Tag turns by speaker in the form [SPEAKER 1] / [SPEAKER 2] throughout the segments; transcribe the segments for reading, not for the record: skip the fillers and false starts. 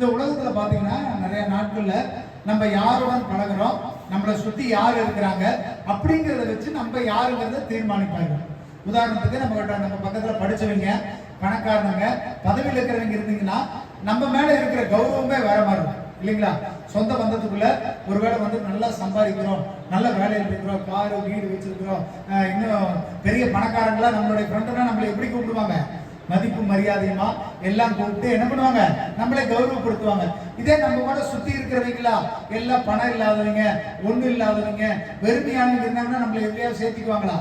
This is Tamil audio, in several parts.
[SPEAKER 1] இந்த உலகத்துல பாத்தீங்கன்னா நிறைய நாட்கள்ல நம்ம யாருடன் பழகிறோம், நம்மளை சுத்தி யார் இருக்கிறாங்க அப்படிங்கிறத வச்சு நம்ம யாருங்கிறத தீர்மானிப்பாங்க. உதாரணத்துக்கு நம்ம பக்கத்துல படிச்சவங்க, பணக்காரங்க, பதவியில் இருக்கிறவங்க இருந்தீங்கன்னா நம்ம மேல இருக்கிற கௌரவமே வேற மாதிரி இருக்கும் இல்லைங்களா? சொந்த பந்தத்துக்குள்ள ஒருவேளை நல்லா சம்பாதிக்கிறோம், நல்ல வேலையில் இருக்கிறோம், காரு வீடு வச்சிருக்கிறோம், இன்னும் பெரிய பணக்காரங்களா நம்மளுடைய ஃப்ரெண்டுனா நம்மளை எப்படி கூப்பிடுவாங்க? மதிப்பு மரியாதையுமா எல்லாம் கூப்பிட்டு என்ன பண்ணுவாங்க? நம்மளை கௌரவப்படுத்துவாங்க. இதே நம்ம கூட சுத்தி இருக்கிறவங்களா எல்லாம் பணம் இல்லாதவங்க, ஒண்ணு இல்லாதவங்க, வெறுமையானவங்க இருந்தாங்கன்னா நம்மளை எப்படியாவது சேர்த்துக்குவாங்களா?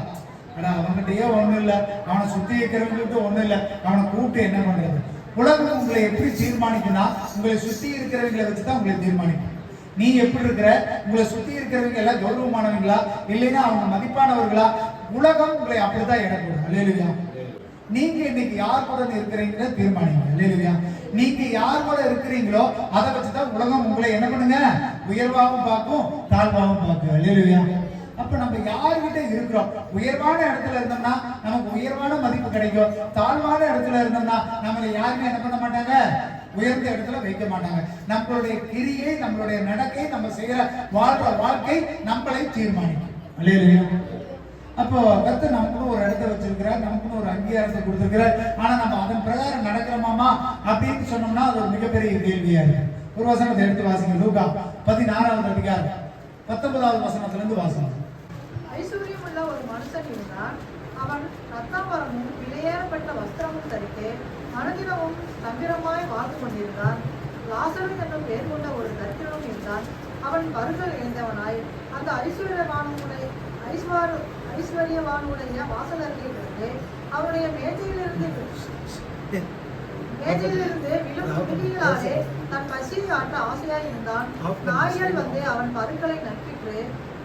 [SPEAKER 1] ஆனா அவன்கிட்டயே ஒண்ணும் இல்லை, அவனை சுத்தி இருக்கிறவங்ககிட்ட ஒண்ணும் இல்லை, அவனை கூப்பிட்டு என்ன பண்றது? உலகம் உங்களை எப்படி தீர்மானிக்கும்னா உங்களை சுத்தி இருக்கிறவங்களை வச்சுதான் உங்களை தீர்மானிக்கும். நீ எப்படி இருக்கிற, உங்களை சுத்தி இருக்கிறவங்க எல்லாம் கௌரவமானவங்களா இல்லைன்னா அவங்க மதிப்பானவர்களா, உலகம் உங்களை அப்படிதான் இடக்கூடும். அல்லேலூயா. நீங்க இன்னைக்கு யார் கூட இருக்கிறீங்க தீர்மானிங்க. அல்லேலூயா. நீங்க யார் கூட இருக்கிறீங்களோ அதை வச்சுதான் உலகம் உங்களை என்ன பண்ணுங்க? உயர்வாகவும் பார்க்கும், தாழ்வாகவும் பார்க்கும். அல்லேலூயா. அப்ப நம்ம யாருகிட்ட இருக்கிறோம்? உயர்வான இடத்துல இருந்தோம்னா நமக்கு உயர்வான மதிப்பு கிடைக்கும். தாழ்வான இடத்துல இருந்தோம்னா நம்மளை யாருமே என்ன பண்ண மாட்டாங்க? உயர்ந்த இடத்துல வைக்க மாட்டாங்க. நம்மளுடைய கிரியை, நம்மளுடைய நடக்கை, நம்ம செய்யற வாழ்ற வாழ்க்கை நம்மளை தீர்மானிக்கும். அல்லேலூயா. அப்போ கர்த்தர் நமக்குன்னு ஒரு இடத்த வச்சிருக்கிறார், நமக்குன்னு ஒரு அங்கீகாரத்தை கொடுத்திருக்கிறார். ஆனா நம்ம அதன் பிரகாரம் நடக்கிறோமாமா அப்படின்னு சொன்னோம்னா அது ஒரு மிகப்பெரிய கேள்வியா இருக்கு. ஒரு வசனத்தை எடுத்து வாசிங்க. லூக்கா 16வது அதிகாரம் 19வது வசனத்திலிருந்து வாசிங்க.
[SPEAKER 2] ஐஸ்வர்யமுள்ள ஒரு மனுஷன் இருந்தான். அவன் ரத்தாம்பரமும் விலையேறப்பட்ட வஸ்திரமும் தரித்து அனுதினமும் தந்திரமாய் வாழ்ந்து கொண்டிருந்தான். லாசரு என்னும் பெயர் கொண்ட ஒரு தரித்திரனும் இருந்தான். அவன் பருகல் இழந்தவனாய் அந்த ஐஸ்வர்யவானுடைய வாசல் அருகே இருந்து அவனுடைய மேஜையிலிருந்து விழும் பிடிகளாலே தன் பசியை ஆட்ட ஆசையாய் இருந்தான். நாய்கள் வந்து அவன் பருக்களை நட்பிற்று.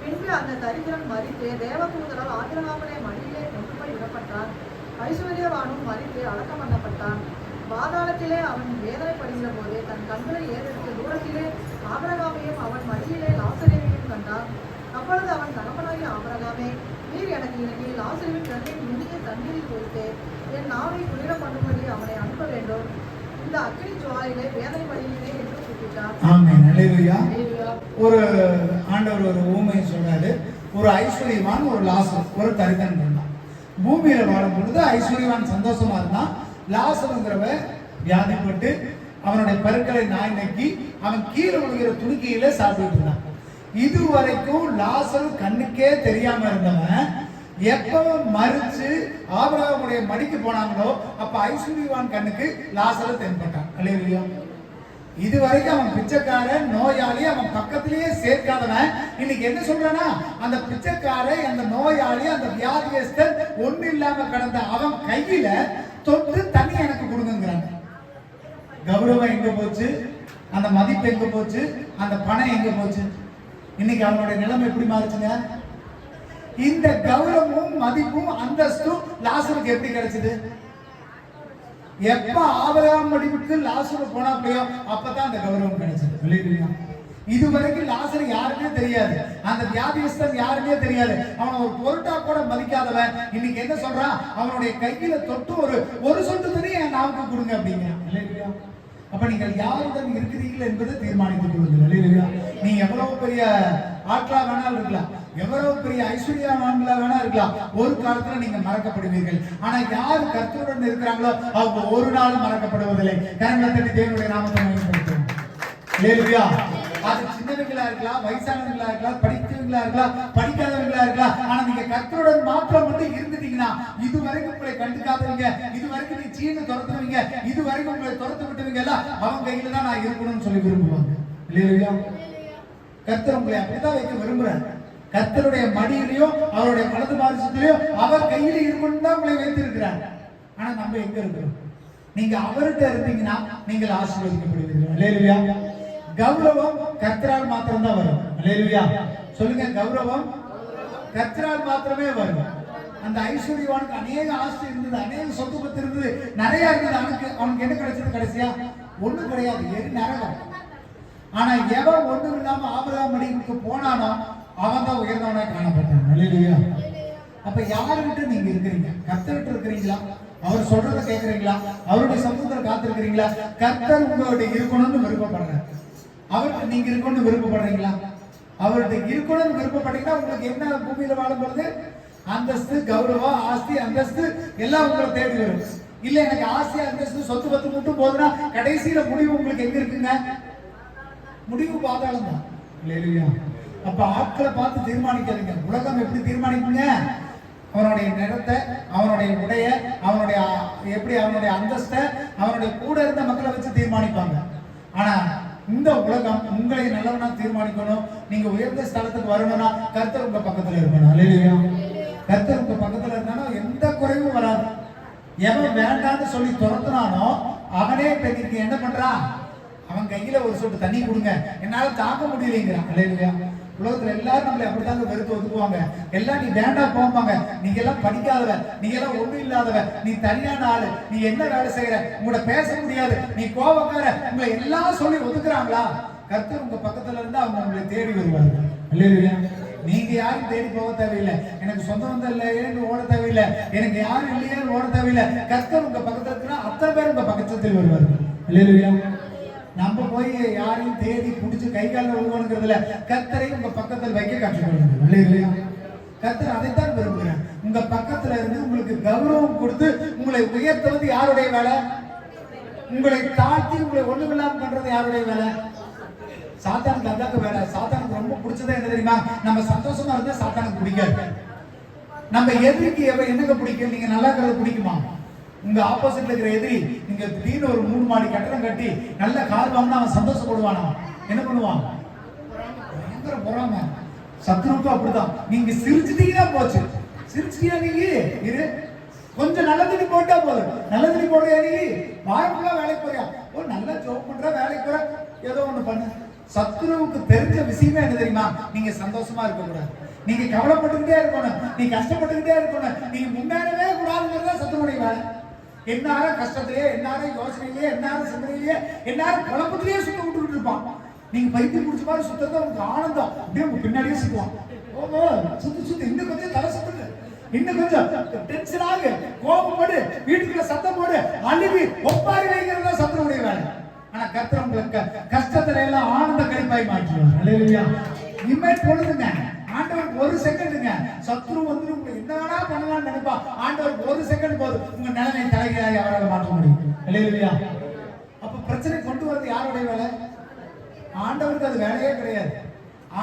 [SPEAKER 2] பின்பு அந்த தரித்திரன் மரித்து தேவதூதரால் ஆபிரகாமுடைய மடியிலே கொண்டு போய் விடப்பட்டான். ஐஸ்வர்யவானும் மரித்து அடக்கம் பண்ணப்பட்டான். பாதாளத்திலே அவன் வேதனைப்படுகிற போது தன் கண்களை ஏறெடுத்து தூரத்திலே ஆபிரகாமையும் அவன் மடியிலே லாசருவையும் கண்டான். அப்பொழுது அவன் தகப்பனாகிய ஆபிரகாமே, நீர் எனக்கு இறங்கி லாசருவின் கண்ணின் நுனியை தண்ணீரில் கொடுத்து என் நாவை குளிர பண்ணும்படி அவனை அனுப்ப வேண்டும். இந்த அக்கினி ஜுவாலையிலே வேதனைப்படுகிறே என்று கூப்பிட்டார்.
[SPEAKER 1] ஆமென். அல்லேலூயா. ஒரு ஆண்டவர் ஒரு ஊமையை சொல்றாரு. ஒரு ஐஸ்வர்யவான், ஒரு லாசர், ஒரு தரித்திரன் இருந்தான். பூமியில வாழும் பொழுது ஐஸ்வர்யவான் சந்தோஷமா இருந்தான். லாசருங்கிறவ வியாதிப்பட்டு அவனுடைய பருக்களை நாய் நக்கி அவன் கீழே விழுகிற துணிக்கையில சாப்பிட்டு இருந்தான். இதுவரைக்கும் லாசரு கண்ணுக்கே தெரியாம இருந்தவன் எப்ப மறிச்சு ஆபிரகாமுடைய மடிக்கு போனாங்களோ அப்ப ஐஸ்வர்யவான் கண்ணுக்கு லாசரு தென்பட்டான். அல்லேலூயா. இதுவரைக்கும் அவன் பிச்சைக்காரன், நோயாளி, அவன் பக்கத்திலேயே சேர்க்காதவன் இன்னைக்கு என்ன சொல்றானா, அந்த பிச்சைக்காரை, அந்த நோயாளி, அந்த வியாதியஸ்தன் ஒண்ணு இல்லாம கடந்த அவன் கையில தொட்டு தண்ணி எனக்கு கொடுங்கிறாங்க. கௌரவம் எங்க போச்சு? அந்த மதிப்பு எங்க போச்சு? அந்த பணம் எங்க போச்சு? இன்னைக்கு அவனுடைய நிலைமை எப்படி மாறுச்சுங்க? இந்த கௌரவமும் மதிப்பும் அந்தஸ்தும் லாசருக்கு எப்படி கிடைச்சது? எப்ப ஆபிரகாம் மடிவுக்கு லாசரு போனாப்லையோ அப்பதான் அந்த கௌரவம் கிடைச்சது. இல்லையா? இதுவரைக்கும் லாசரு யாருமே தெரியாது, அந்த வியாதிஸ்தன் யாருமே தெரியாது. அவன் ஒரு பொருட்டா கூட மதிக்காதவன் இன்னைக்கு என்ன சொல்றான்? அவனுடைய கையில தொட்டு ஒரு சொட்டு தண்ணி என் நாவுக்கு கொடுங்க அப்படிங்கிறான். இல்லையா? அப்ப நீங்கள் யாருடன் இருக்கிறீர்கள் என்பதை தீர்மானித்துக் கொள்ளுங்கள். இல்லையா? நீ எவ்வளவு பெரிய ஆற்றா வேணாலும் இருக்கலாம், எவ்வளவு பெரிய ஐஸ்வர்யவான்களா வேணா இருக்கலாம், ஒரு காலத்துல நீங்க மறக்கப்படுவீர்கள். ஆனா யார் கர்த்தருடன் இருக்கிறாங்களோ அவங்க ஒரு நாளும் மறக்கப்படுவதில்லை. கரங்களை தட்டி தேவனுடைய நாமத்தை மகிமைப்படுத்தும். அல்லேலூயா. அது சின்னவங்களா இருக்கலாம், வயசானவங்களா இருக்கலாம், படித்தவங்களா இருக்கலாம், படிக்காதவங்களா இருக்கலாம். ஆனா நீங்க கர்த்தருடன் மாத்திரம் மட்டும் இருந்துட்டீங்கன்னா, இதுவரைக்கும் உங்களை கண்டுக்காதவங்க, இதுவரைக்கும் நீ சீனு துரத்துவீங்க, இதுவரைக்கும் உங்களை துரத்து விட்டுவீங்க எல்லாம் அவங்க கையில தான் நான் இருக்கணும்னு சொல்லி விரும்புவாங்க. இல்லையா? கர்த்தர் உங்களை அப்படிதான் வைக்க விரும்புறாரு. கர்த்தருடைய மடியிலையும் அவருடைய வலது பாரிசத்திலையும் அவர் கையில இருக்கணும் தான் உங்களை வைத்திருக்கிறார். ஆனா நம்ம எங்க இருக்கிறோம்? நீங்க அவர்கிட்ட இருந்தீங்கன்னா நீங்கள் ஆசீர்வதிக்கப்படுவீர்கள். அல்லேலூயா. கௌரவம் கர்த்தரால் மாத்திரம் தான் வரும். அல்லேலூயா. சொல்லுங்க, கௌரவம் கர்த்தரால் மாத்திரமே வரும். அந்த ஐஸ்வர்யவானுக்கு அநேக ஆஸ்தி இருந்தது, அநேக சொத்து பத்து இருந்தது, நிறைய இருந்தது. அவனுக்கு என்ன கிடைச்சது? கடைசியா ஒண்ணு கிடையாது, எரி நரகம். ஆனா எவன் ஒண்ணும் இல்லாம ஆபிரகாம் மடிக்கு போனானோ அவன் தான் உயர்ந்தவனா காணப்பட்டான். அல்லேலூயா. அப்ப அப்ப யாருகிட்ட நீங்க இருக்கிறீங்க? கர்த்தர்கிட்ட இருக்கிறீங்களா? அவர் சொல்றத கேட்கறீங்களா? அவருடைய சமூகத்தில் காத்திருக்கிறீங்களா? கர்த்தர் உங்களுடைய இருக்கணும்னு விருப்பப்படுறாரு. அவர்கிட்ட நீங்க இருக்கணும்னு விருப்பப்படுறீங்களா? அவர்கிட்ட இருக்கணும்னு விருப்பப்பட்டீங்கன்னா உங்களுக்கு என்ன பூமியில வாழும் பொழுது அந்தஸ்து, கௌரவம், ஆஸ்தி, அந்தஸ்து எல்லாம் உங்களை தேடி வரும். இல்ல எனக்கு ஆஸ்தி, அந்தஸ்து, சொத்து பத்து மட்டும் போதுன்னா கடைசியில முடிவு உங்களுக்கு எங்க இருக்குங்க? முடிவு பாதாளம் தான். இல்லையா? அப்ப ஆட்களை பார்த்து தீர்மானிக்காதீங்க. உலகம் எப்படி தீர்மானிக்குங்க? அவனுடைய நிறத்தை, அவனுடைய உடைய, அவனுடைய எப்படி அவனுடைய அந்தஸ்தை, அவனுடைய கூட இருந்த மக்களை வச்சு தீர்மானிப்பாங்க. ஆனா இந்த உலகம் உங்களை நல்லவனா தீர்மானிக்கணும். நீங்க உயர்ந்த ஸ்தலத்துக்கு வரணும்னா கர்த்தர் உங்க பக்கத்துல இருக்கணும். அல்லேலூயா. கர்த்தர் உங்க பக்கத்துல இருந்தானா எந்த குறைவும் வராது. எவன் வேண்டான்னு சொல்லி துரத்துனானோ அவனே இன்னைக்கு என்ன பண்றான்? அவன் கையில ஒரு சொட்டு தண்ணி கொடுங்க, என்னால தாங்க முடியலைங்கிறான். அல்லேலூயா. உலகத்துல எல்லாரும் நம்மளை அப்படித்தாங்க வெறுத்து ஒதுக்குவாங்க. எல்லாம் நீ வேண்டாம் போவாங்க. நீங்க எல்லாம் படிக்காதவ, நீங்க எல்லாம் ஒண்ணு இல்லாதவ, நீ தனியான ஆளு, நீ என்ன வேலை செய்யற, உங்களோட பேச முடியாது, நீ கோபக்கார, உங்களை எல்லாம் சொல்லி ஒதுக்குறாங்களா? கர்த்தர் உங்க பக்கத்துல இருந்து அவங்க உங்களை தேடி வருவாங்க. அல்லேலூயா. நீங்க யாரும் தேடி போக தேவையில்லை. எனக்கு சொந்த வந்த இல்லையேன்னு ஓட தேவையில்லை. எனக்கு யாரும் இல்லையேன்னு ஓட தேவையில்லை. கர்த்தர் உங்க பக்கத்துல இருக்கிறா அத்தனை பேர் உங்க பக்கத்தில் வருவார்கள். அல்லேலூயா. நம்ம போய் யாரையும் தேடி புடிச்சு கை காலில் விழுவணுங்கிறதுல கர்த்தரை உங்க பக்கத்தில் வைக்க கற்றுக்கொள்ளுங்க. அல்லேலூயா. கர்த்தர் அதைத்தான் விரும்புகிறேன். உங்க பக்கத்துல இருந்து உங்களுக்கு கௌரவம் கொடுத்து உங்களை உயர்த்துவது யாருடைய வேலை? உங்களை தாழ்த்தி உங்களை ஒண்ணுமில்லாம பண்றது யாருடைய வேலை? சாத்தானுக்கு அதாக்கு வேலை. சாத்தானுக்கு ரொம்ப பிடிச்சதே என்ன தெரியுமா? நம்ம சந்தோஷமா இருந்தா சாத்தானுக்கு பிடிக்காது. நம்ம எதிரிக்கு என்னங்க பிடிக்கும்? நீங்க நல்லா இருக்கிறது பிடிக்குமா? உங்க ஆப்போசிட்ல இருக்கிற எதிரி நீங்க திடீர்னு ஒரு 3 மாடி கட்டடம் கட்டி நல்ல கார் வாங்கினா அவன் சந்தோஷப்படுவானா? என்ன பண்ணுவான்? பயங்கர பொறாம. சத்ருவுக்கு அப்படிதான். நீங்க சிரிச்சிட்டீங்கன்னா போச்சு. சிரிச்சிட்டியா நீங்க இரு, கொஞ்சம் நல்ல தண்ணி போட்டா போதும். நல்ல தண்ணி போடுறியா நீ? வாரம் ஃபுல்லா வேலைக்கு போறியா? ஓ நல்லா ஜோப் பண்ற, வேலைக்கு போற, ஏதோ ஒண்ணு பண்ணு. சத்ருவுக்கு தெரிஞ்ச விஷயமே என்ன தெரியுமா? நீங்க சந்தோஷமா இருக்க கூடாது, நீங்க கவலைப்பட்டுக்கிட்டே இருக்கணும், நீ கஷ்டப்பட்டுக்கிட்டே இருக்கணும், நீங்க முன்னேறவே கூடாதுங்கிறத சத்ருவுடைய வேலை. என்னாரும் கஷ்டத்திலேயே, என்னாரும் யோசனையிலேயே, என்னாரும் சிந்தனையிலேயே, என்னாரும் குழப்பத்திலேயே சுத்த விட்டுக்கிட்டு இருப்பான். நீங்க பைத்தியம் பிடிச்ச மாதிரி சுத்தறது உங்களுக்கு ஆனந்தம். அப்படியே உங்க பின்னாடியே சுத்துவான். ஓ சுத்து இன்னும் கொஞ்சம் தலை சுத்துங்க, இன்னும் கொஞ்சம் டென்ஷன் ஆகு, கோபப்படு, வீட்டுக்குள்ள சத்தம் போடு, அழுவி ஒப்பாரி வைக்கிறதா சத்ருவுடைய வேலை. ஆனா கர்த்தர் உங்களுக்கு கஷ்டத்துல எல்லாம் ஆனந்த கழிப்பாய் மாற்றுவார். அல்லேலூயா. இனிமேல் பொழுதுங்க ஆண்டவருக்கு 1 செகண்டுங்க. சத்ரு வந்து உங்களை என்ன வேணா பண்ணலாம்னு நினைப்பா. ஆண்டவருக்கு 1 செகண்ட் போதும் உங்க நிலைமை தலைகீழாக அவரால் மாற்ற முடியும். அல்லேலூயா. அப்ப பிரச்சனை கொண்டு வரது யாருடைய வேலை? ஆண்டவருக்கு அது வேலையே கிடையாது.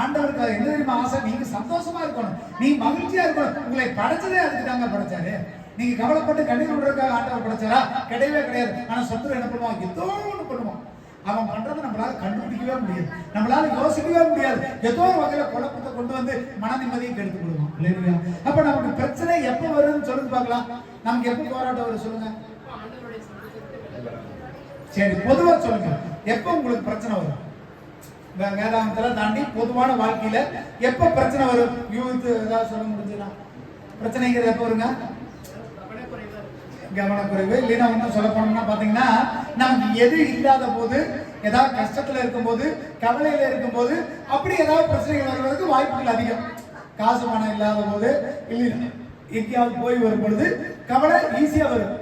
[SPEAKER 1] ஆண்டவருக்கு அது என்ன தெரியுமா ஆசை? நீங்க சந்தோஷமா இருக்கணும், நீ மகிழ்ச்சியா இருக்கணும். உங்களை படைச்சதே அதுக்கு தாங்க படைச்சாரு. நீங்க கவலைப்பட்டு கண்ணீர் விடுறதுக்காக ஆண்டவர் படைச்சாரா? கிடையவே கிடையாது. ஆனா சத்ரு என்ன பண்ணுவான்? ஏதோ ஒண்ணு பண்ணுவான். அவன் பண்றதை நம்மளால கண்டுபிடிக்கவே முடியாது, நம்மளால யோசிக்கவே முடியாது. ஏதோ ஒரு வகையில குழப்பத்தை கொண்டு வந்து மன நிம்மதியை கெடுத்து கொடுவான். இல்லையா? அப்ப நமக்கு பிரச்சனை எப்ப வரும்னு சொல்லுங்க பார்க்கலாம். நமக்கு எப்ப போராட்டம் வரும் சொல்லுங்க? சரி பொதுவா சொல்லுங்க, எப்ப உங்களுக்கு பிரச்சனை வரும்? வேதாந்தத்துல தாண்டி பொதுவான வாழ்க்கையில எப்ப பிரச்சனை வரும்? யூத் ஏதாவது சொல்ல முடிஞ்சுன்னா பிரச்சனைங்கிறது எப்ப வருங்க? கவனக்குறைவு. இல்லைன்னா ஒன்றும் சொல்ல போனோம்னா பாத்தீங்கன்னா, நமக்கு எது இல்லாத போது, ஏதாவது கஷ்டத்துல இருக்கும் போது, கவலையில இருக்கும் போது, அப்படி ஏதாவது பிரச்சனைகள் வருவதற்கு வாய்ப்புகள் அதிகம். காசு பணம் இல்லாத போது, இல்லைன்னா எங்கேயாவது போய் வரும் பொழுது கவலை ஈஸியா வரும்.